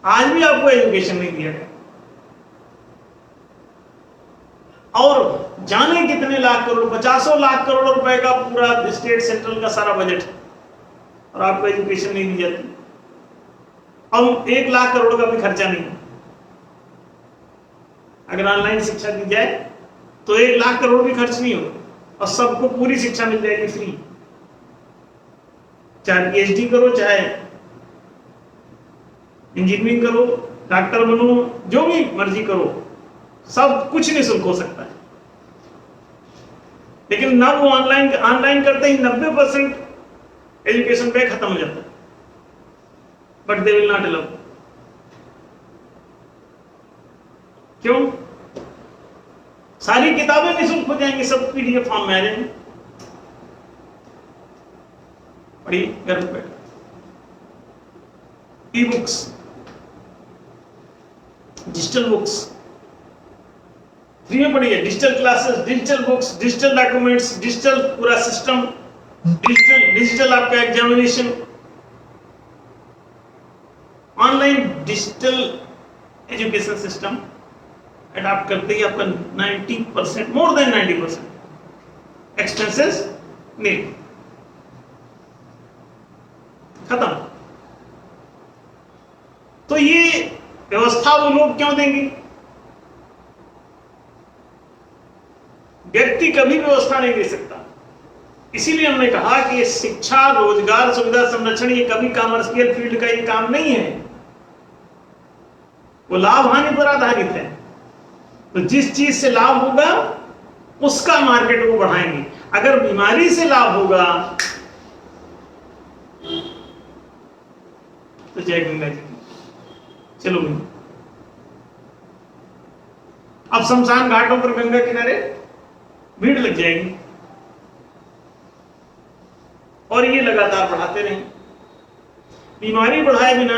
आज भी आपको एजुकेशन नहीं दिया गया। और जाने कितने लाख करोड़, 50 लाख करोड़ रुपए का पूरा स्टेट सेंट्रल का सारा बजट है, और आपको एजुकेशन नहीं दी जाती। और 1 लाख करोड़ का भी खर्चा नहीं। अगर ऑनलाइन शिक्षा दी जाए तो 1 लाख करोड़ भी खर्च नहीं होगा, और सबको पूरी शिक्षा मिल जाएगी फ्री। चाहे PhD करो, चाहे इंजीनियरिंग करो, डॉक्टर बनो, जो भी मर्जी करो, सब कुछ निःशुल्क हो सकता है। लेकिन ना वो ऑनलाइन करते ही 90% एजुकेशन पे खत्म हो जाता है। But they will not allow. क्यों? सारी किताबें निःशुल्क हो जाएंगी, सब PDF फॉर्म में आ जाएंगे, पढ़िए घर पे बैठ। ई-बुक्स, डिजिटल बुक्स फ्री में पढ़िए, digital classes, digital books, digital documents, digital पूरा सिस्टम, डिजिटल आपका examination, online digital education system adopt करते ही आपका 90%, मोर देन 90% एक्सपेंसेस नहीं, खत्म। तो ये व्यवस्था वो लोग क्यों देंगे? व्यक्ति कभी व्यवस्था नहीं दे सकता। इसीलिए हमने कहा कि ये शिक्षा, रोजगार, सुविधा संरक्षण ये कभी कमर्शियल फील्ड का ये काम नहीं है, वो लाभ हानि पर आधारित है। तो जिस चीज से लाभ होगा उसका मार्केट वो बढ़ाएंगे। अगर बीमारी से लाभ होगा तो जय गंगा जी की। चलो भाई, अब शमशान घाटों पर गंगा किनारे भीड़ लग जाएगी। और ये लगातार बढ़ाते रहें। बीमारी बढ़ाए बिना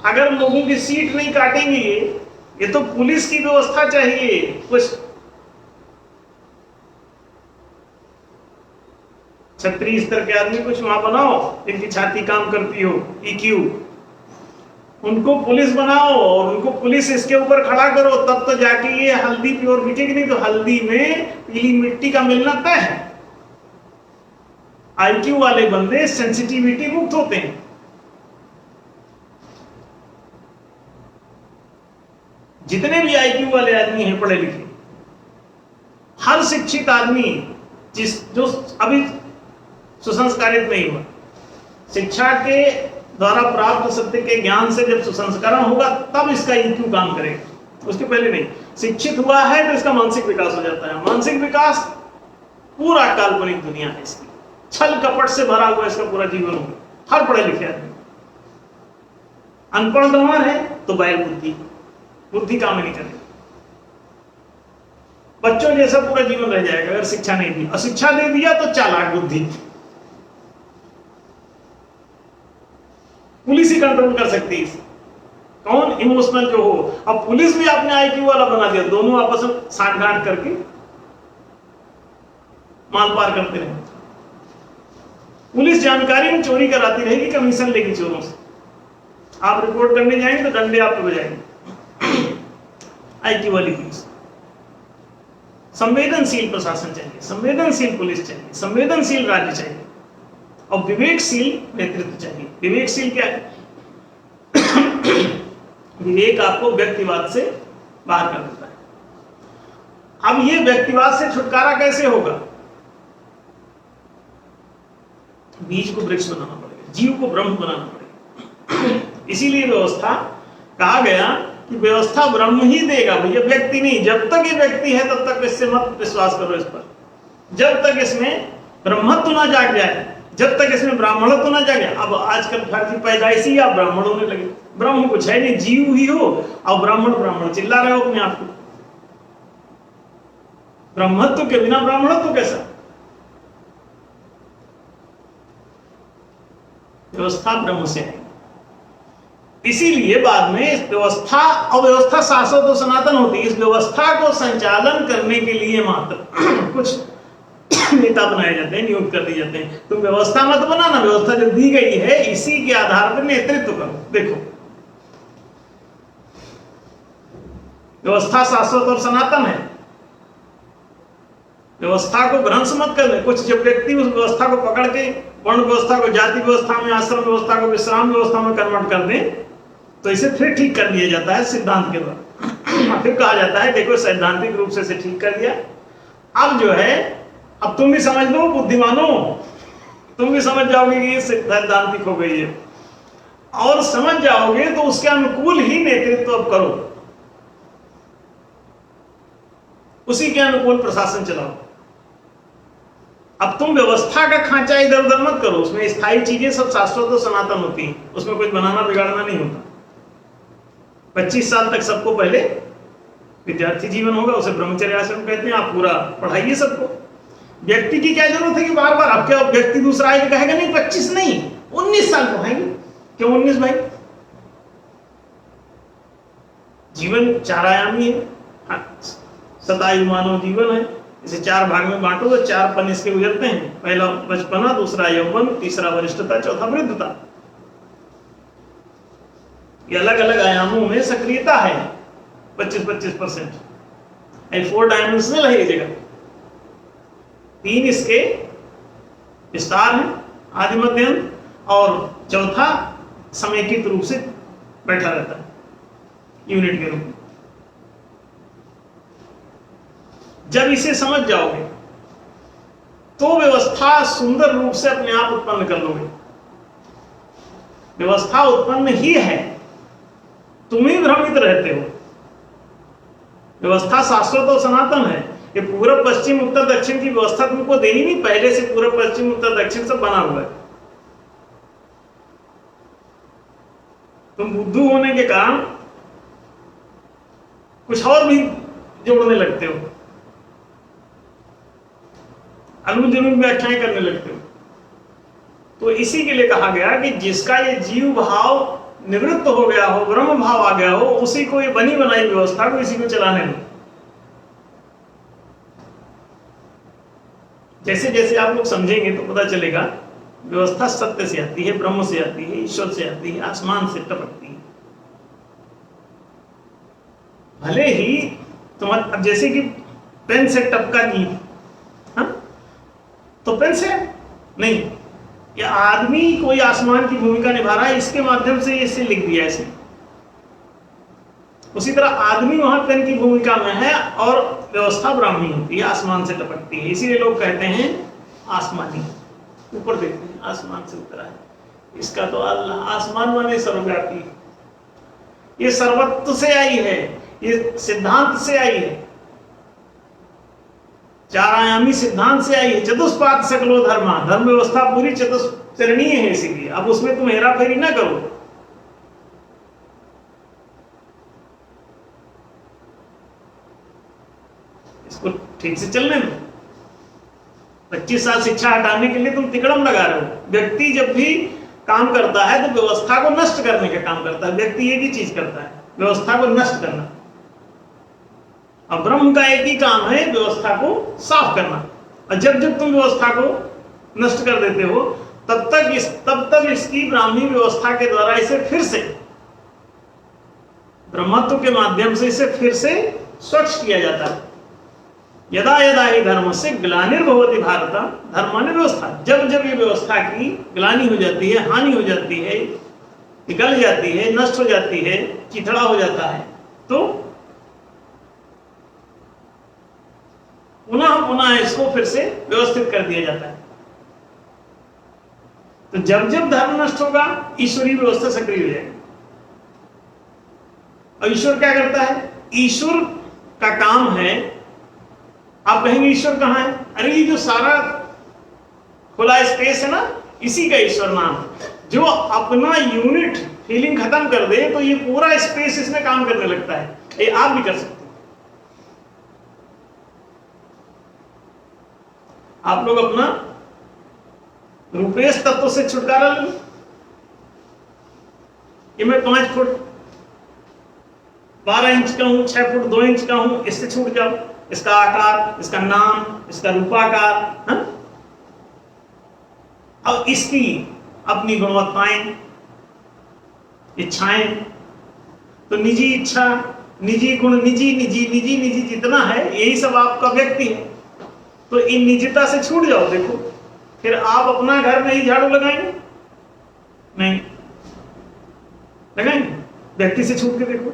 अगर लोगों की सीट नहीं काटेंगे, ये तो पुलिस की व्यवस्था चाहिए। कुछ क्षत्रिय स्तर के आदमी कुछ वहां बनाओ जिनकी छाती काम करती हो, ईक्यू, उनको पुलिस बनाओ और उनको पुलिस इसके ऊपर खड़ा करो, तब तो जाके ये हल्दी प्योर बिकेगी। नहीं तो हल्दी में पीली मिट्टी का मिलना तय है। आईक्यू वाले बंदे सेंसिटिविटी मुक्त होते हैं। जितने भी आईक्यू वाले आदमी हैं पढ़े लिखे, हर शिक्षित आदमी जो अभी सुसंस्कारित नहीं हुआ, शिक्षा के द्वारा प्राप्त सत्य के ज्ञान से जब सुसंस्करण होगा तब इसका ईक्यू काम करेगा, उसके पहले नहीं। शिक्षित हुआ है तो इसका मानसिक विकास हो जाता है। मानसिक विकास पूरा काल्पनिक दुनिया है इसकी, छल कपट से भरा हुआ इसका पूरा जीवन होगा। हर पढ़े लिखे आदमी अनपढ़ गंवार है तो बैल बुद्धि काम नहीं करेगी। बच्चों जैसा पूरा जीवन रह जाएगा अगर शिक्षा नहीं दी, और शिक्षा दे दिया तो चालाक बुद्धि। पुलिस ही कंट्रोल कर सकती है। कौन? इमोशनल जो हो। अब पुलिस भी आपने आईक्यू वाला बना दिया, दोनों आपस में साठगांठ करके माल पार करते रहे। पुलिस जानकारी में चोरी कराती रहेगी, कमीशन लेगी चोरों से। आप रिपोर्ट करने जाएंगे तो डंडे आप पे बजाएंगे। आईक्यू वाली पुलिस। संवेदनशील प्रशासन चाहिए, संवेदनशील पुलिस चाहिए, संवेदनशील राज्य चाहिए और विवेकशील नेतृत्व चाहिए। विवेकशील क्या है? विवेक आपको व्यक्तिवाद से बाहर कर देता है। अब ये व्यक्तिवाद से छुटकारा कैसे होगा? बीज को वृक्ष बनाना पड़ेगा, जीव को ब्रह्म बनाना पड़ेगा। इसीलिए व्यवस्था कहा गया कि व्यवस्था ब्रह्म ही देगा भैया, व्यक्ति नहीं। जब तक ये व्यक्ति है तब तक इससे मत विश्वास करो इस पर। जब तक इसमें ब्रह्मत्व ना जाग जाए, जब तक इसमें ब्राह्मणत्व ना जागे। अब आजकल फर्जी पैदाइशी आप ब्राह्मण होने लगे। ब्रह्म कुछ है नहीं, जीव ही हो और ब्राह्मण ब्राह्मण चिल्ला रहे हो अपने आप को। ब्रह्मत्व के बिना ब्राह्मणत्व कैसा? व्यवस्था ब्रह्म से है। इसीलिए बाद में इस व्यवस्था और व्यवस्था शाश्वत और सनातन होती है। इस व्यवस्था को संचालन करने के लिए मात्र कुछ नेता बनाए जाते हैं, नियुक्त कर दिए जाते हैं। तुम व्यवस्था मत बनाना, व्यवस्था जो दी गई है इसी के आधार पर नेतृत्व करो। देखो, व्यवस्था शाश्वत और सनातन है। व्यवस्था को भ्रंश मत करने। कुछ जब व्यक्ति उस व्यवस्था को पकड़ के वर्ण व्यवस्था को जाति व्यवस्था में, आश्रम व्यवस्था को विश्राम व्यवस्था में कन्वर्ट कर दें तो इसे फिर ठीक कर दिया जाता है सिद्धांत के द्वारा। फिर कहा जाता है देखो सैद्धांतिक रूप से इसे ठीक कर दिया। अब जो है, अब तुम भी समझ लो बुद्धिमानों, तुम भी समझ जाओगे कि ये सैद्धांतिक हो गई है और समझ जाओगे तो उसके अनुकूल ही नेतृत्व अब करो, उसी के अनुकूल प्रशासन चलाओ। अब तुम व्यवस्था का खांचा इधर उधर मत करो। उसमें स्थायी चीजें सब शाश्वत और सनातन होती हैं, उसमें कुछ बनाना बिगाड़ना नहीं होता। 25 साल तक सबको पहले विद्यार्थी जीवन होगा, उसे ब्रह्मचर्य आश्रम कहते हैं। आप पूरा पढ़ाइए सबको। व्यक्ति की क्या जरूरत है कि बार बार अब क्या व्यक्ति दूसरा आएगा कहेगा नहीं 25 नहीं 19 साल पढ़ाएंगे। क्यों 19 भाई? जीवन 4 आयामी है, सतायु मानव जीवन है। इसे 4 भाग में बांटो तो 4 पन इसके गुजरते हैं। पहला बचपना, दूसरा यौवन, तीसरा वरिष्ठता, चौथा वृद्धता। ये अलग अलग आयामों में सक्रियता है 25-25%। 4 डायमेंशनल है ये जगह। 3 इसके विस्तार है, आदि मध्य अंत, और चौथा समेकित रूप से बैठा रहता है यूनिट के रूप में। जब इसे समझ जाओगे तो व्यवस्था सुंदर रूप से अपने आप उत्पन्न कर लोगे। व्यवस्था उत्पन्न ही है, तुम ही भ्रमित रहते हो। व्यवस्था शाश्वत और सनातन है। ये पूर्व पश्चिम उत्तर दक्षिण की व्यवस्था तुमको देनी नहीं, पहले से पूर्व पश्चिम उत्तर दक्षिण सब बना हुआ है। तुम बुद्धू होने के कारण कुछ और भी जोड़ने लगते हो। अनुज अनुज व्याख्याएं करने लगते हो। तो इसी के लिए कहा गया कि जिसका ये जीव भाव निवृत्त हो गया हो, ब्रह्म भाव आ गया हो, उसी को ये बनी बनाई व्यवस्था को इसी को चलाने दो। जैसे जैसे आप लोग समझेंगे तो पता चलेगा व्यवस्था सत्य से आती है, ब्रह्म से आती है, ईश्वर से आती है, आसमान से टपकती है। भले ही तुम्हारे, अब जैसे कि पेन से टपका नहीं, हाँ? तो पेन से नहीं, ये आदमी कोई आसमान की भूमिका निभा रहा है, इसके माध्यम से इसे लिख दिया ऐसे। उसी तरह आदमी वहां पेन की भूमिका में है और व्यवस्था ब्राह्मी होती है, आसमान से टपकती है। इसीलिए लोग कहते हैं आसमानी, ऊपर देखते हैं आसमान से उतरा है, इसका तो अल्लाह। आसमान माने सर्वव्यापी, ये सर्वत्व से आई है, ये सिद्धांत से आई है, चार आयामी सिद्धांत से आई है। चतुष्पाद सकलो धर्मा, धर्म व्यवस्था पूरी चतुश्चरणीय है, इसीलिए अब उसमें तुम हेरा फेरी ना करो। इसको ठीक से चलने दो। 25 साल शिक्षा हटाने के लिए तुम तिकड़म लगा रहे हो। व्यक्ति जब भी काम करता है तो व्यवस्था को नष्ट करने का काम करता है। व्यक्ति एक ही चीज करता है, व्यवस्था को नष्ट करना। अब ब्रह्म का एक ही काम है, व्यवस्था को साफ करना। और जब जब तुम व्यवस्था को नष्ट कर देते हो तब तक इसकी ब्राह्मी व्यवस्था के द्वारा इसे फिर से ब्रह्मत्व के माध्यम से इसे फिर से स्वच्छ किया जाता है। यदा यदा ही धर्म से ग्लानिर्भवति भारत, धर्म माने व्यवस्था। जब जब ये व्यवस्था की ग्लानि हो जाती है, हानि हो जाती है, निकल जाती है, नष्ट हो जाती है, चिथड़ा हो जाता है, तो पुनः पुनः इसको फिर से व्यवस्थित कर दिया जाता है। तो जब जब धर्म नष्ट होगा ईश्वरीय व्यवस्था सक्रिय हो जाएगी। और ईश्वर क्या करता है? ईश्वर का काम है, आप कहेंगे ईश्वर कहां है? अरे ये जो सारा खुला स्पेस है ना, इसी का ईश्वर नाम है। जो अपना यूनिट फीलिंग खत्म कर दे तो ये पूरा स्पेस इसमें काम करने लगता है। ये आप भी कर सकते हैं। आप लोग अपना रूपेश तत्व से छुटकारा ले लो। ये मैं 5 फुट 12 इंच का हूं, 6 फुट 2 इंच का हूं, इससे छूट जाओ। इसका आकार, इसका नाम, इसका रूपाकार, हाँ? अब इसकी अपनी गुणवत्ताएं, इच्छाएं, तो निजी इच्छा, निजी गुण, निजी निजी निजी निजी जितना है यही सब आपका व्यक्ति है। तो इन निजता से छूट जाओ। देखो फिर आप अपना घर में ही झाड़ू लगाएंगे? नहीं लगाएंगे। व्यक्ति से छूट के देखो।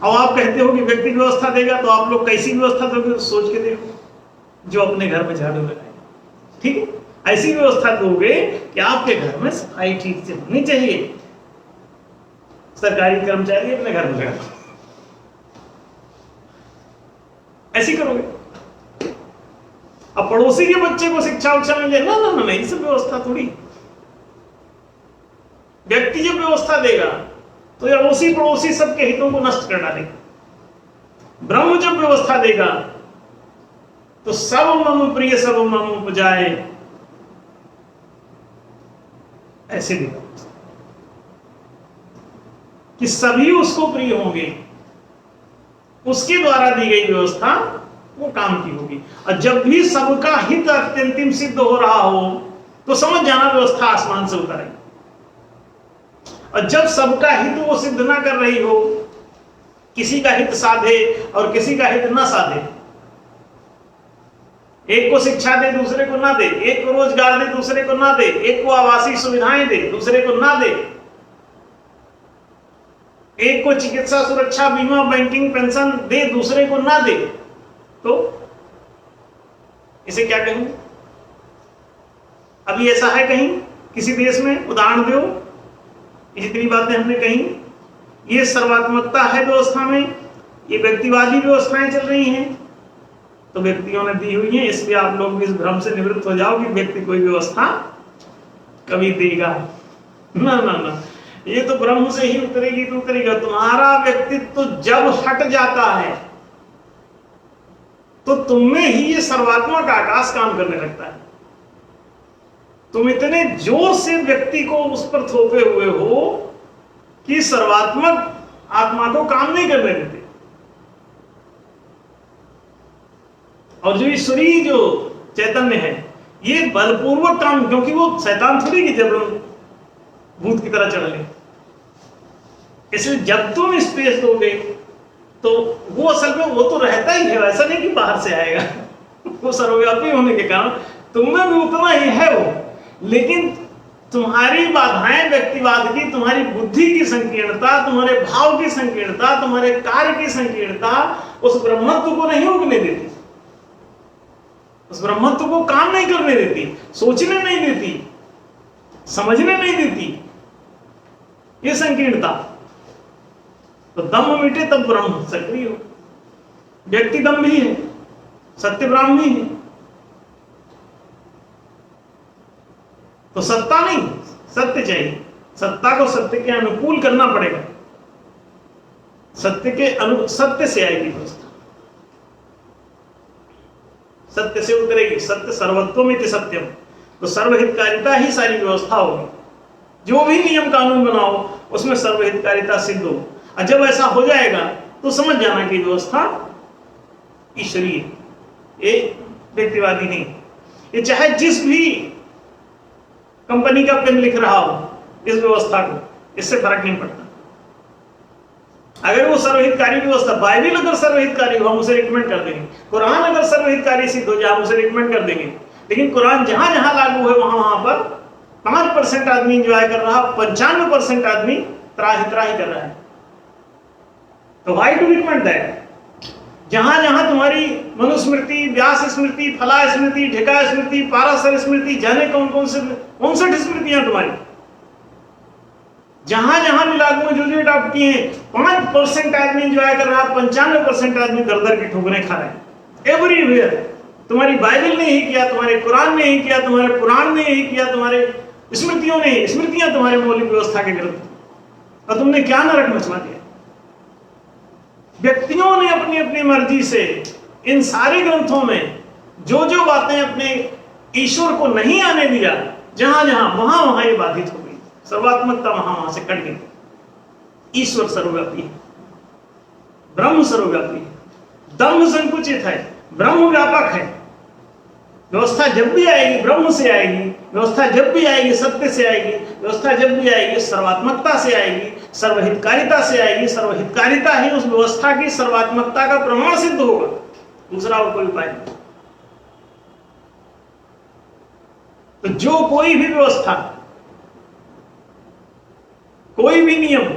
अब आप कहते हो कि व्यक्ति व्यवस्था देगा, तो आप लोग कैसी व्यवस्था दोगे? सोच के देखो। जो अपने घर में झाड़ू लगाएंगे, ठीक है, ऐसी व्यवस्था दोगे कि आपके घर में सफाई ठीक से होनी चाहिए। सरकारी कर्मचारी अपने घर में लगा, ऐसी करोगे। अब पड़ोसी के बच्चे को शिक्षा उच्छा मिल जाए, ना ना ना, ये सब व्यवस्था थोड़ी। व्यक्ति जब व्यवस्था देगा तो अड़ोसी पड़ोसी सबके हितों को नष्ट कर डालेगा। ब्रह्म जब व्यवस्था देगा तो सब मम प्रिय सब मम उपजाए, ऐसे देगा कि सभी उसको प्रिय होंगे। उसके द्वारा दी गई व्यवस्था वो काम की होगी। और जब भी सबका हित अत्यंतिम सिद्ध हो रहा हो तो समझ जाना व्यवस्था आसमान से उतरेगी। और जब सबका हित वो सिद्ध ना कर रही हो, किसी का हित साधे और किसी का हित ना साधे, एक को शिक्षा दे दूसरे को ना दे, एक को रोजगार दे दूसरे को ना दे, एक को आवासीय सुविधाएं दे दूसरे को ना दे, एक को चिकित्सा सुरक्षा बीमा बैंकिंग पेंशन दे दूसरे को ना दे, तो इसे क्या कहेंगे? अभी ऐसा है कहीं किसी देश में? उदाहरण दो। जितनी बातें हमने कही, ये सर्वात्मकता है व्यवस्था में, ये व्यक्तिवादी व्यवस्थाएं चल रही हैं, तो व्यक्तियों ने दी हुई है। इसलिए आप लोग भी इस भ्रम से निवृत्त हो जाओ कि व्यक्ति कोई व्यवस्था कभी देगा ना ना ना। ये तो ब्रह्म से ही उतरेगी तो उतरेगा। तुम्हारा व्यक्तित्व जब हट जाता है तो तो तुमने ही ये सर्वात्मक आकाश काम करने लगता है। तुम इतने जोर से व्यक्ति को उस पर थोपे हुए हो कि सर्वात्मक आत्मा को काम नहीं करने देते। और जो ईश्वरीय जो चैतन्य है ये बलपूर्वक काम, क्योंकि वो शैतान थोड़ी की जब भूत की तरह चढ़ ले, इसलिए जब तुम स्पेस दोगे तो वो असल में वो तो रहता ही है, ऐसा नहीं कि बाहर से आएगा वो सर्वव्यापी होने के कारण तुमने भी उतना ही है वो, लेकिन तुम्हारी बाधाएं व्यक्तिवाद की, तुम्हारी बुद्धि की संकीर्णता, तुम्हारे भाव की संकीर्णता, तुम्हारे कार्य की संकीर्णता उस ब्रह्मत्व को नहीं उगने देती, उस ब्रह्मत्व को काम नहीं करने देती, सोचने नहीं देती, समझने नहीं देती, ये संकीर्णता। तो दम्भ मिटे तब ब्रह्म सक्रिय हो। व्यक्ति दम्भ ही है, सत्य ब्राह्मी है। तो सत्ता नहीं, सत्य चाहिए। सत्ता को सत्य के अनुकूल करना पड़ेगा, सत्य के सत्य से आएगी व्यवस्था, सत्य से उतरेगी। सत्य सर्वत्वमिति सत्यम, तो सर्वहितकारिता ही सारी व्यवस्था होगी। जो भी नियम कानून बनाओ उसमें सर्वहितकारिता सिद्ध हो, और जब ऐसा हो जाएगा तो समझ जाना कि व्यवस्था ईश्वरीय, ये व्यक्तिवादी नहीं। ये चाहे जिस भी कंपनी का पेन लिख रहा हो इस व्यवस्था को, इससे फर्क नहीं पड़ता। अगर वो सर्वहितकारी व्यवस्था, बाइबल अगर सर्वहितकारी हो हम उसे रिकमेंड कर देंगे, कुरान अगर सर्वहितकारी सिद्ध हो जाए हम उसे रिकमेंड कर देंगे, लेकिन कुरान जहां जहां लागू है वहां पर 5% आदमी एंजॉय कर रहा, 95% आदमी त्राही त्राही कर रहा है। तो व्हाई टू रिकमेंड दैट? जहां जहां तुम्हारी मनुस्मृति, व्यास स्मृति, फला स्मृति, ढेका स्मृति, पाराशर स्मृति, जाने कौन कौन से 59 स्मृतियां तुम्हारी, जहां जहां भी लागू में जो अडॉप्ट किए हैं, 5% आदमी एंजॉय कर रहा, 95% आदमी दर की ठोकरें खा रहे हैं। एवरीवेयर तुम्हारी बाइबल ने ही किया, तुम्हारे कुरान ने ही किया, तुम्हारे पुराण ने ही किया, तुम्हारे स्मृतियों ने, स्मृतियां तुम्हारे मौलिक व्यवस्था के विरुद्ध, और तुमने क्या नरक मचवा दिया। व्यक्तियों ने अपनी अपनी मर्जी से इन सारे ग्रंथों में जो जो बातें अपने ईश्वर को नहीं आने दिया, जहां जहां वहां वहां ये बाधित हो गई, सर्वात्मकता वहां वहां से कट गई। ईश्वर सर्वव्यापी है, ब्रह्म सर्वव्यापी है, दम्भ संकुचित है, ब्रह्म व्यापक है। व्यवस्था जब भी आएगी ब्रह्म से आएगी, व्यवस्था जब भी आएगी सत्य से आएगी, व्यवस्था जब भी आएगी सर्वात्मकता से आएगी, सर्वहितकारिता से आएगी। सर्वहितकारिता ही उस व्यवस्था की सर्वात्मकता का प्रमाण सिद्ध होगा, दूसरा और कोई उपाय नहीं। तो जो कोई भी व्यवस्था, कोई भी नियम,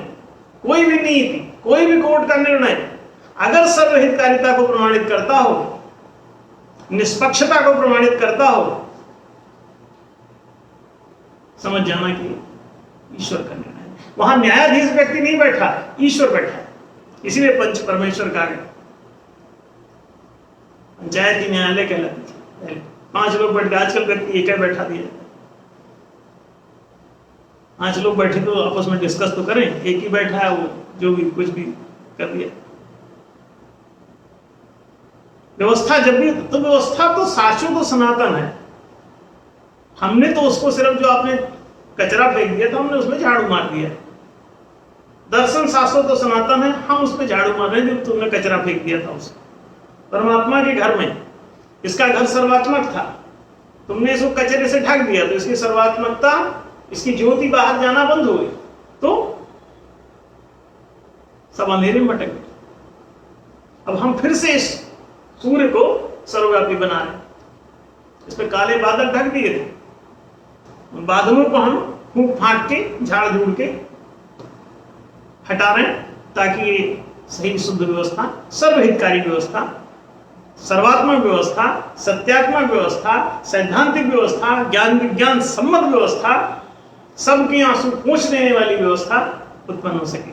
कोई भी नीति, कोई भी कोर्ट का निर्णय अगर सर्वहितकारिता को प्रमाणित करता हो, निष्पक्षता को प्रमाणित करता हो, समझ जाना कि ईश्वर का निर्णय है। वहां न्यायाधीश व्यक्ति नहीं बैठा, ईश्वर बैठा, इसीलिए पंच परमेश्वर कहा गया। पंचायत ही न्यायालय कहलाती थी, 5 लोग बैठ गए, आजकल व्यक्ति एक बैठा दिया। 5 लोग बैठे तो आपस में डिस्कस तो करें, एक ही बैठा है वो जो भी कुछ भी कर दिया। व्यवस्था जब भी, तो व्यवस्था तो शाश्वत तो सनातन है। हमने तो उसको सिर्फ, जो आपने कचरा फेंक दिया था हमने उसमें झाड़ू मार दिया। दर्शन शाश्वत तो सनातन है, हम उसमें झाड़ू मार रहे हैं जो तुमने कचरा फेंक दिया था उसको। परमात्मा के घर में, इसका घर सर्वात्मक था, तुमने इसको कचरे से ढक दिया तो इसकी सर्वात्मकता, इसकी ज्योति बाहर जाना बंद हो गई, तो सब अंधेरे में भटक गए। अब हम फिर से इस सूर्य को सर्वव्यापी बना रहे, इस पे काले बादल ढक दिए थे, उन बादलों को हम फूंक फांक के, झाड़ झूड़ के हटा रहे हैं, ताकि ये सही शुद्ध व्यवस्था, सर्वहितकारी व्यवस्था, सर्वात्मक व्यवस्था, सत्यात्मक व्यवस्था, सैद्धांतिक व्यवस्था, ज्ञान विज्ञान सम्मत व्यवस्था, सबके आंसू पोंछ देने वाली व्यवस्था उत्पन्न हो सके।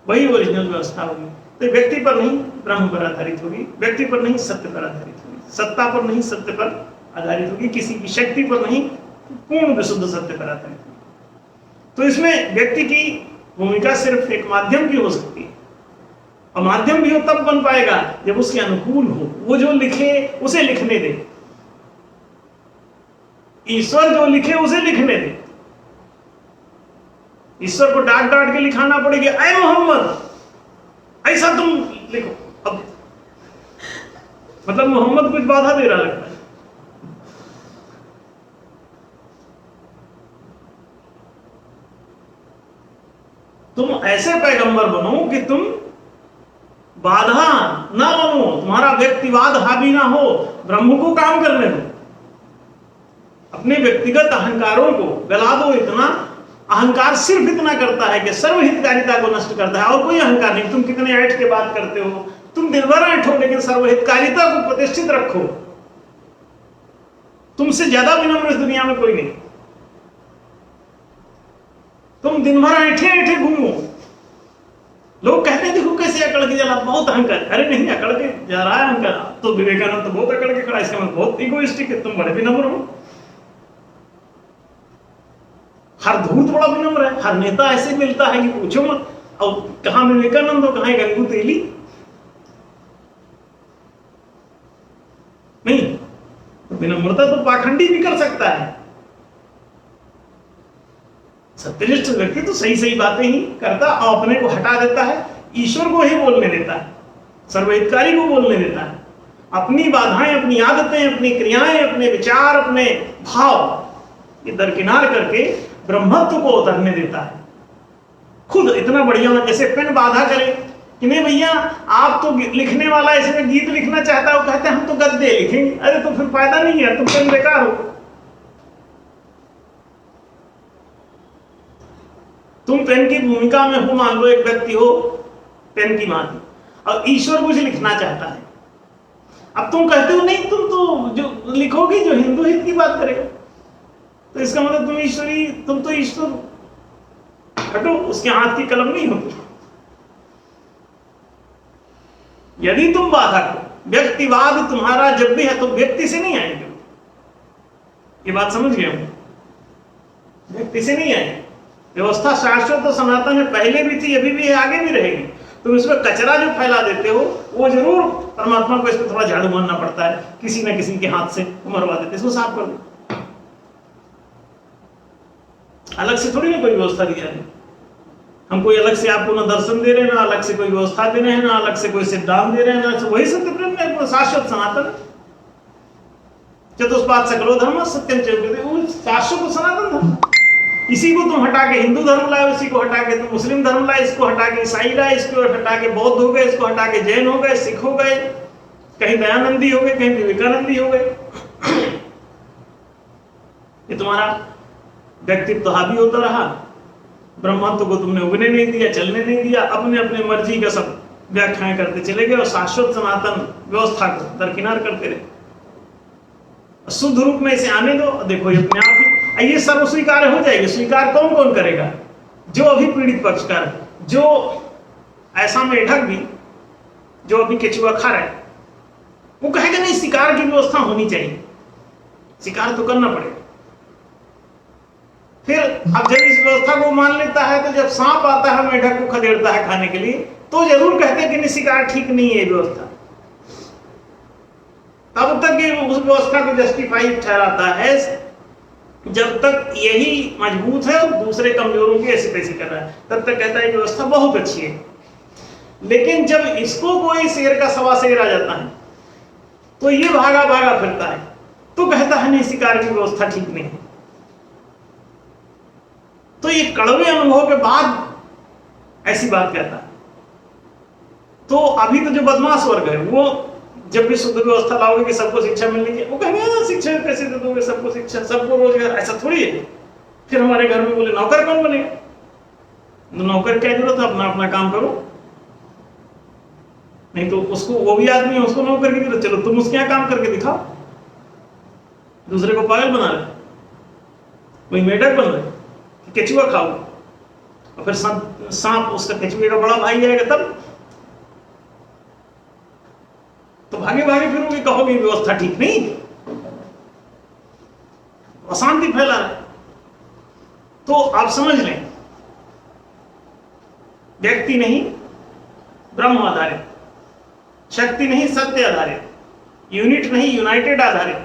वही ओरिजिनल व्यवस्था होगी। तो व्यक्ति पर नहीं ब्रह्म पर आधारित होगी, व्यक्ति पर नहीं सत्य पर आधारित होगी, सत्ता पर नहीं सत्य पर आधारित होगी, किसी की शक्ति पर नहीं, पूर्ण विशुद्ध सत्य पर आधारित होगी। तो इसमें व्यक्ति की भूमिका सिर्फ एक माध्यम की हो सकती है, और माध्यम भी वो तब बन पाएगा जब उसके अनुकूल हो, वो जो लिखे उसे लिखने दे, ईश्वर जो लिखे उसे लिखने दे। ईश्वर को डांट डांट के लिखाना पड़ेगा, ऐ मोहम्मद ऐसा तुम लिखो। अब मतलब मोहम्मद कुछ बाधा दे रहा लगता है। तुम ऐसे पैगंबर बनो कि तुम बाधा ना बनो, तुम्हारा व्यक्तिवाद हावी ना हो, ब्रह्म को काम करने दो। अपने व्यक्तिगत अहंकारों को गला दो। इतना अहंकार सिर्फ इतना करता है कि सर्वहितकारिता को नष्ट करता है, और कोई अहंकार नहीं। तुम कितने ऐठ के बात करते हो, तुम दिन भर ऐठो, लेकिन सर्वहितकारिता को प्रतिष्ठित रखो। तुमसे ज्यादा विनम्र इस दुनिया में कोई नहीं। तुम दिन भर ऐठे ऐठे घूमो। लोग कहते हैं देखो कैसे अकड़ के जला, बहुत अहंकार। अरे नहीं, अकड़ के जा रहा है अहंकार। तो विवेकानंद तो बहुत अकड़ के खड़ा, इसका मतलब बहुत इगोइस्टिक है। तुम बड़े विनम्र हो। हर धूर्त बड़ा विनम्र है, हर नेता ऐसे मिलता है कि पूछो मत। और कहां विवेकानंद हो, कहां गंगू तेली। नहीं, तो विनम्रता तो पाखंडी भी कर सकता है। सत्यनिष्ठ व्यक्ति तो सही सही बातें ही करता और अपने को हटा देता है, ईश्वर को ही बोलने देता है, सर्वहितकारी को बोलने देता है। अपनी बाधाएं, अपनी आदतें, अपनी क्रियाएं, अपने विचार, अपने भाव ये दरकिनार करके ब्रह्मत्व को उतरने देता है। खुद इतना बढ़िया, जैसे पेन बाधा करे कि नहीं भैया आप तो लिखने वाला, इसमें गीत लिखना चाहता है, वो कहते हैं हम तो गद्य लिखेंगे। अरे तो फिर फायदा नहीं है, तुम पेन बेकार हो। तुम पेन की भूमिका में हो, मान लो एक व्यक्ति हो पेन की माती, और ईश्वर कुछ लिखना चाहता है। अब तुम कहते हो नहीं, तुम तो जो लिखोगे जो हिंदू हित की बात करेगा, तो इसका मतलब तुम तो ईश्वर हटो, उसके हाथ की कलम नहीं होती। यदि तुम बाधा को, व्यक्तिवाद तुम्हारा जब भी है तो व्यक्ति से नहीं आएंगे। ये बात समझ गए हो? व्यक्ति से नहीं आएंगे। व्यवस्था शाश्वत तो सनातन है, पहले भी थी, अभी भी है, आगे भी रहेगी। तुम इसमें कचरा जो फैला देते हो, वो जरूर परमात्मा को इसमें थोड़ा झाड़ू मारना पड़ता है, किसी न किसी के हाथ से मरवा देते, इसको साफ कर दो। अलग से थोड़ी ना कोई व्यवस्था दी जा रही। हम कोई अलग से आपको ना दर्शन दे रहे हैं, ना अलग से कोई व्यवस्था दे रहे हैं, ना अलग से कोई सिद्धांत दे रहे हैं, ना वही सत्य प्रेम में शाश्वत सनातन। चतुष्पाद सकलो धर्म सत्यम चौकते, वो शाश्वत सनातन धर्म। इसी को तुम हटा के हिंदू धर्म लाए, इसी को हटा के तुम मुस्लिम धर्म लाए, इसको हटा के ईसाई लाए, इसको हटा के बौद्ध हो गए, इसको हटा के जैन हो गए, सिख हो गए, कहीं दयानंदी हो गए, कहीं विवेकानंदी हो गए। ये तुम्हारा व्यक्तित्व हावी होता रहा, ब्रह्मत्व को तुमने उगने नहीं दिया, चलने नहीं दिया, अपने अपने मर्जी का सब व्याख्याएं करते चले गए और शाश्वत सनातन व्यवस्था को दरकिनार करते रहे। शुद्ध रूप में इसे आने दो, देखो ये अपने आप ही ये सर्व स्वीकार हो जाएगी। स्वीकार कौन कौन करेगा? जो अभी पीड़ित पक्षकार है, जो ऐसा मेढक भी जो अभी केचुआ खा रहा है, वो कहेगा नहीं शिकार की व्यवस्था होनी चाहिए, शिकार तो करना पड़ेगा। फिर अब जब इस व्यवस्था को मान लेता है तो जब सांप आता है मेढक को खदेड़ता है खाने के लिए, तो जरूर कहते हैं कि नहीं शिकार ठीक नहीं है व्यवस्था। तब तक ये उस व्यवस्था को जस्टिफाई ठहराता है जब तक यही मजबूत है और दूसरे कमजोरों की ऐसी तैसी कर रहा है, तब तक कहता है व्यवस्था बहुत अच्छी है। लेकिन जब इसको कोई शेर का सवा शेर आ जाता है तो ये भागा भागा फिरता है, तो कहता है नहीं शिकार की व्यवस्था ठीक नहीं है। तो ये कड़वे अनुभव के बाद ऐसी बात कहता है। तो अभी तो जो बदमाश वर्ग है वो जब भी शुद्ध व्यवस्था लाओगे कि सबको शिक्षा मिलनी चाहिए, वो कहेंगे शिक्षा कैसे दे दोगे सबको शिक्षा, सबको रोजगार, ऐसा थोड़ी है। फिर हमारे घर में बोले नौकर कौन बनेगा? नौकर क्या जरूरत है, अपना अपना काम करो। नहीं तो उसको, वो भी आदमी है, उसको नौकर की जरूरत, चलो तुम उसके यहाँ काम करके दिखाओ। दूसरे को पागल बना रहे, कोई मेढक बन रहे, केचुआ खाओ, और फिर सांप उसका केचुए का बड़ा भाई आएगा तब तो भागे भागे फिरोगे, कहोगे व्यवस्था ठीक नहीं, अशांति फैला है। तो आप समझ लें, व्यक्ति नहीं ब्रह्म आधारित, शक्ति नहीं सत्य आधारित, यूनिट नहीं यूनाइटेड आधारित,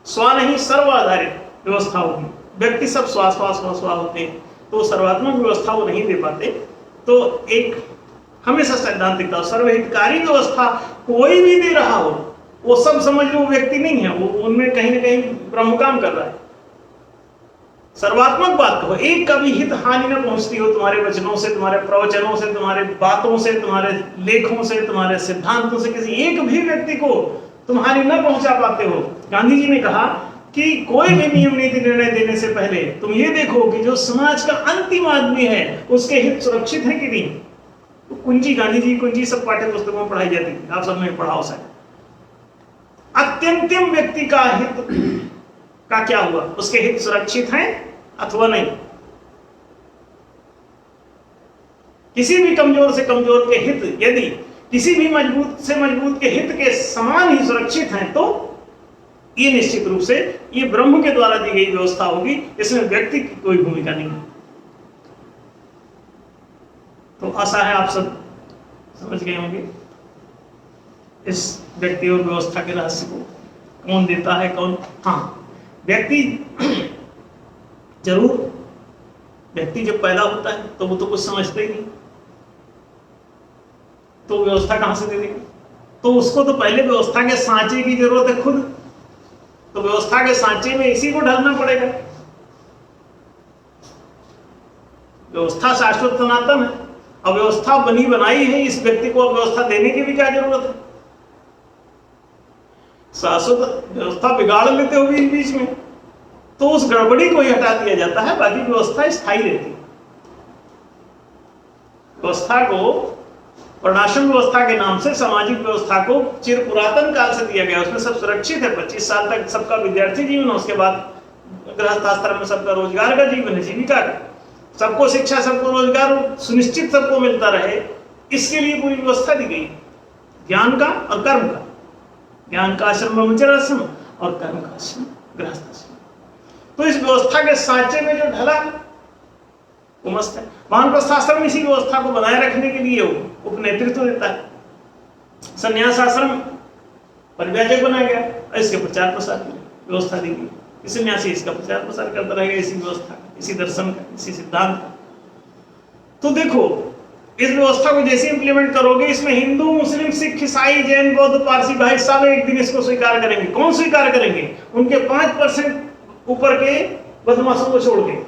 स्व नहीं सर्व आधारित व्यवस्था होगी। व्यक्ति सब स्व स्व स्व स्व होते हैं, तो सर्वात्मक व्यवस्था वो नहीं दे पाते। तो एक हमेशा सैद्धांतिकता, सर्वहितकारी व्यवस्था कोई भी दे रहा हो, वो सब समझ लो व्यक्ति नहीं है, वो उनमें कहीं ना कहीं ब्रह्म काम कर रहा है। सर्वात्मक बात कहो, एक का भी हित हानि न पहुंचती हो तुम्हारे वचनों से, तुम्हारे प्रवचनों से, तुम्हारे बातों से, तुम्हारे लेखों से, तुम्हारे सिद्धांतों से, किसी एक भी व्यक्ति को तुम्हारी न पहुंचा पाते हो। गांधी जी ने कहा कि कोई भी नियम नीति निर्णय देने से पहले तुम ये देखो कि जो समाज का अंतिम आदमी है उसके हित सुरक्षित है कि नहीं। तो कुंजी, गांधी जी कुंजी सब पाठ्य पुस्तकों में पढ़ाई जाती थी, आप सबने पढ़ा हो सकता। अत्यंतिम व्यक्ति का हित का क्या हुआ, उसके हित सुरक्षित हैं अथवा नहीं। किसी भी कमजोर से कमजोर के हित यदि किसी भी मजबूत से मजबूत के हित के समान ही सुरक्षित हैं, तो ये निश्चित रूप से ये ब्रह्म के द्वारा दी गई व्यवस्था होगी, इसमें व्यक्ति की कोई भूमिका नहीं है। तो आशा है आप सब समझ गए होंगे इस व्यक्ति और व्यवस्था के रहस्य को, कौन देता है कौन। हाँ, व्यक्ति जरूर, व्यक्ति जब पैदा होता है तो वो तो कुछ समझता ही नहीं, तो व्यवस्था कहां से दे देगा। तो उसको तो पहले व्यवस्था के सांचे की जरूरत है खुद, तो व्यवस्था के सांचे में इसी को ढलना पड़ेगा। व्यवस्था शाश्वत सनातन है, अब व्यवस्था बनी बनाई है, इस व्यक्ति को अब व्यवस्था देने की भी क्या जरूरत है। शाश्वत व्यवस्था बिगाड़ लेते हो बीच बीच में, तो उस गड़बड़ी को ही हटा दिया जाता है, बाकी व्यवस्था स्थायी रहती है। व्यवस्था को वर्णाश्रम व्यवस्था के नाम से सामाजिक व्यवस्था को चिर पुरातन काल से दिया गया, उसमें सब सुरक्षित है। 25 साल तक सबका विद्यार्थी जीवन, उसके बाद गृहस्थाश्रम में सबका रोजगार का जीवन है, जीविका का, सबको शिक्षा, सबको रोजगार सुनिश्चित सबको मिलता रहे, इसके लिए पूरी व्यवस्था दी गई, ज्ञान का और कर्म का। ज्ञान का आश्रम ब्रह्मचर्याश्रम और कर्म का आश्रम गृहस्थाश्रम। तो इस व्यवस्था के सांचे में जो ढला वो मस्त है। वानप्रस्थाश्रम इसी व्यवस्था को बनाए रखने के लिए उपनेतृत्व देता है। संन्यास आश्रम परिव्याजक बनाया गया, इसके प्रचार प्रसार की व्यवस्था दी गई। सन्यासी इसका प्रचार प्रसार करता रहेगा, इसी व्यवस्था का, इसी दर्शन का, इसी सिद्धांत का। तो देखो, इस व्यवस्था को जैसे इंप्लीमेंट करोगे, इसमें हिंदू, मुस्लिम, सिख, ईसाई, जैन, बौद्ध, पारसी भाई सब एक दिन इसको स्वीकार करेंगे। कौन स्वीकार करेंगे? उनके 5% ऊपर के बदमाशों को छोड़ के।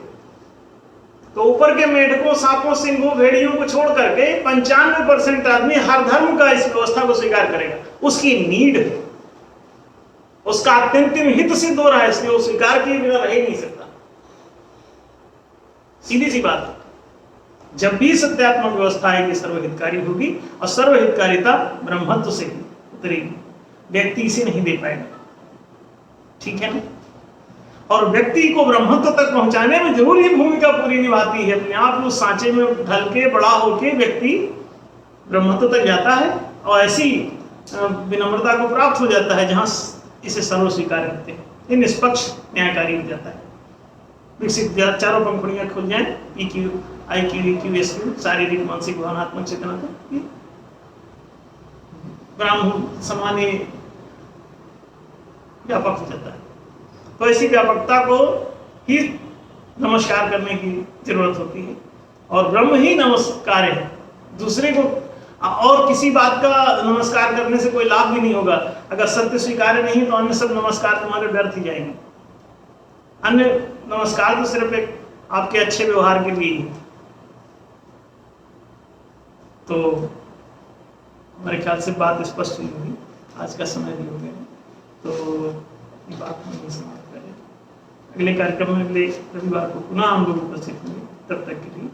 तो ऊपर के मेढकों, सांपों, सिंहों, भेड़ियों को छोड़ करके 95% आदमी हर धर्म का इस व्यवस्था को स्वीकार करेगा। उसकी नीड है, उसका अत्यंतिम हित सिद्ध हो रहा है, इसलिए वो स्वीकार किए बिना रह ही नहीं सकता। सीधी सी बात है, जब भी सत्यात्मक व्यवस्था आएगी सर्वहितकारी होगी, और सर्वहितकारिता ब्रह्मत्व से ही उतरेगी, व्यक्ति इसे नहीं दे पाएगा। ठीक है ना? और व्यक्ति को ब्रह्मत्व तक पहुंचाने में जरूर ये भूमिका पूरी निभाती है। अपने आप उस सांचे में ढल के बड़ा होके व्यक्ति ब्रह्मत्व तक जाता है, और ऐसी विनम्रता को प्राप्त हो जाता है जहां इसे सर्व स्वीकार करते हैं। ये निष्पक्ष न्यायकारी हो जाता है। विकसित चारों पंखुड़ियां खुल जाए, EQ, IQ, EQ, SQ, शारीरिक, मानसिक, भावनात्मक चेतना, तो ब्राह्मण सामान्य व्यापक हो जाता है। तो ऐसी व्यापकता को ही नमस्कार करने की जरूरत होती है, और ब्रह्म ही नमस्कार है। दूसरे को और किसी बात का नमस्कार करने से कोई लाभ भी नहीं होगा। अगर सत्य स्वीकार नहीं तो अन्य सब नमस्कार तुम्हारे व्यर्थ ही जाएंगे। अन्य नमस्कार तो सिर्फ एक आपके अच्छे व्यवहार के लिए ही। तो हमारे ख्याल से बात स्पष्ट हुई होगी, आज का समय भी हो गया, तो ये बात नहीं समाप्त करें। अगले कार्यक्रम में अगले रविवार को पुनः हम लोग उपस्थित होंगे। तब तक के लिए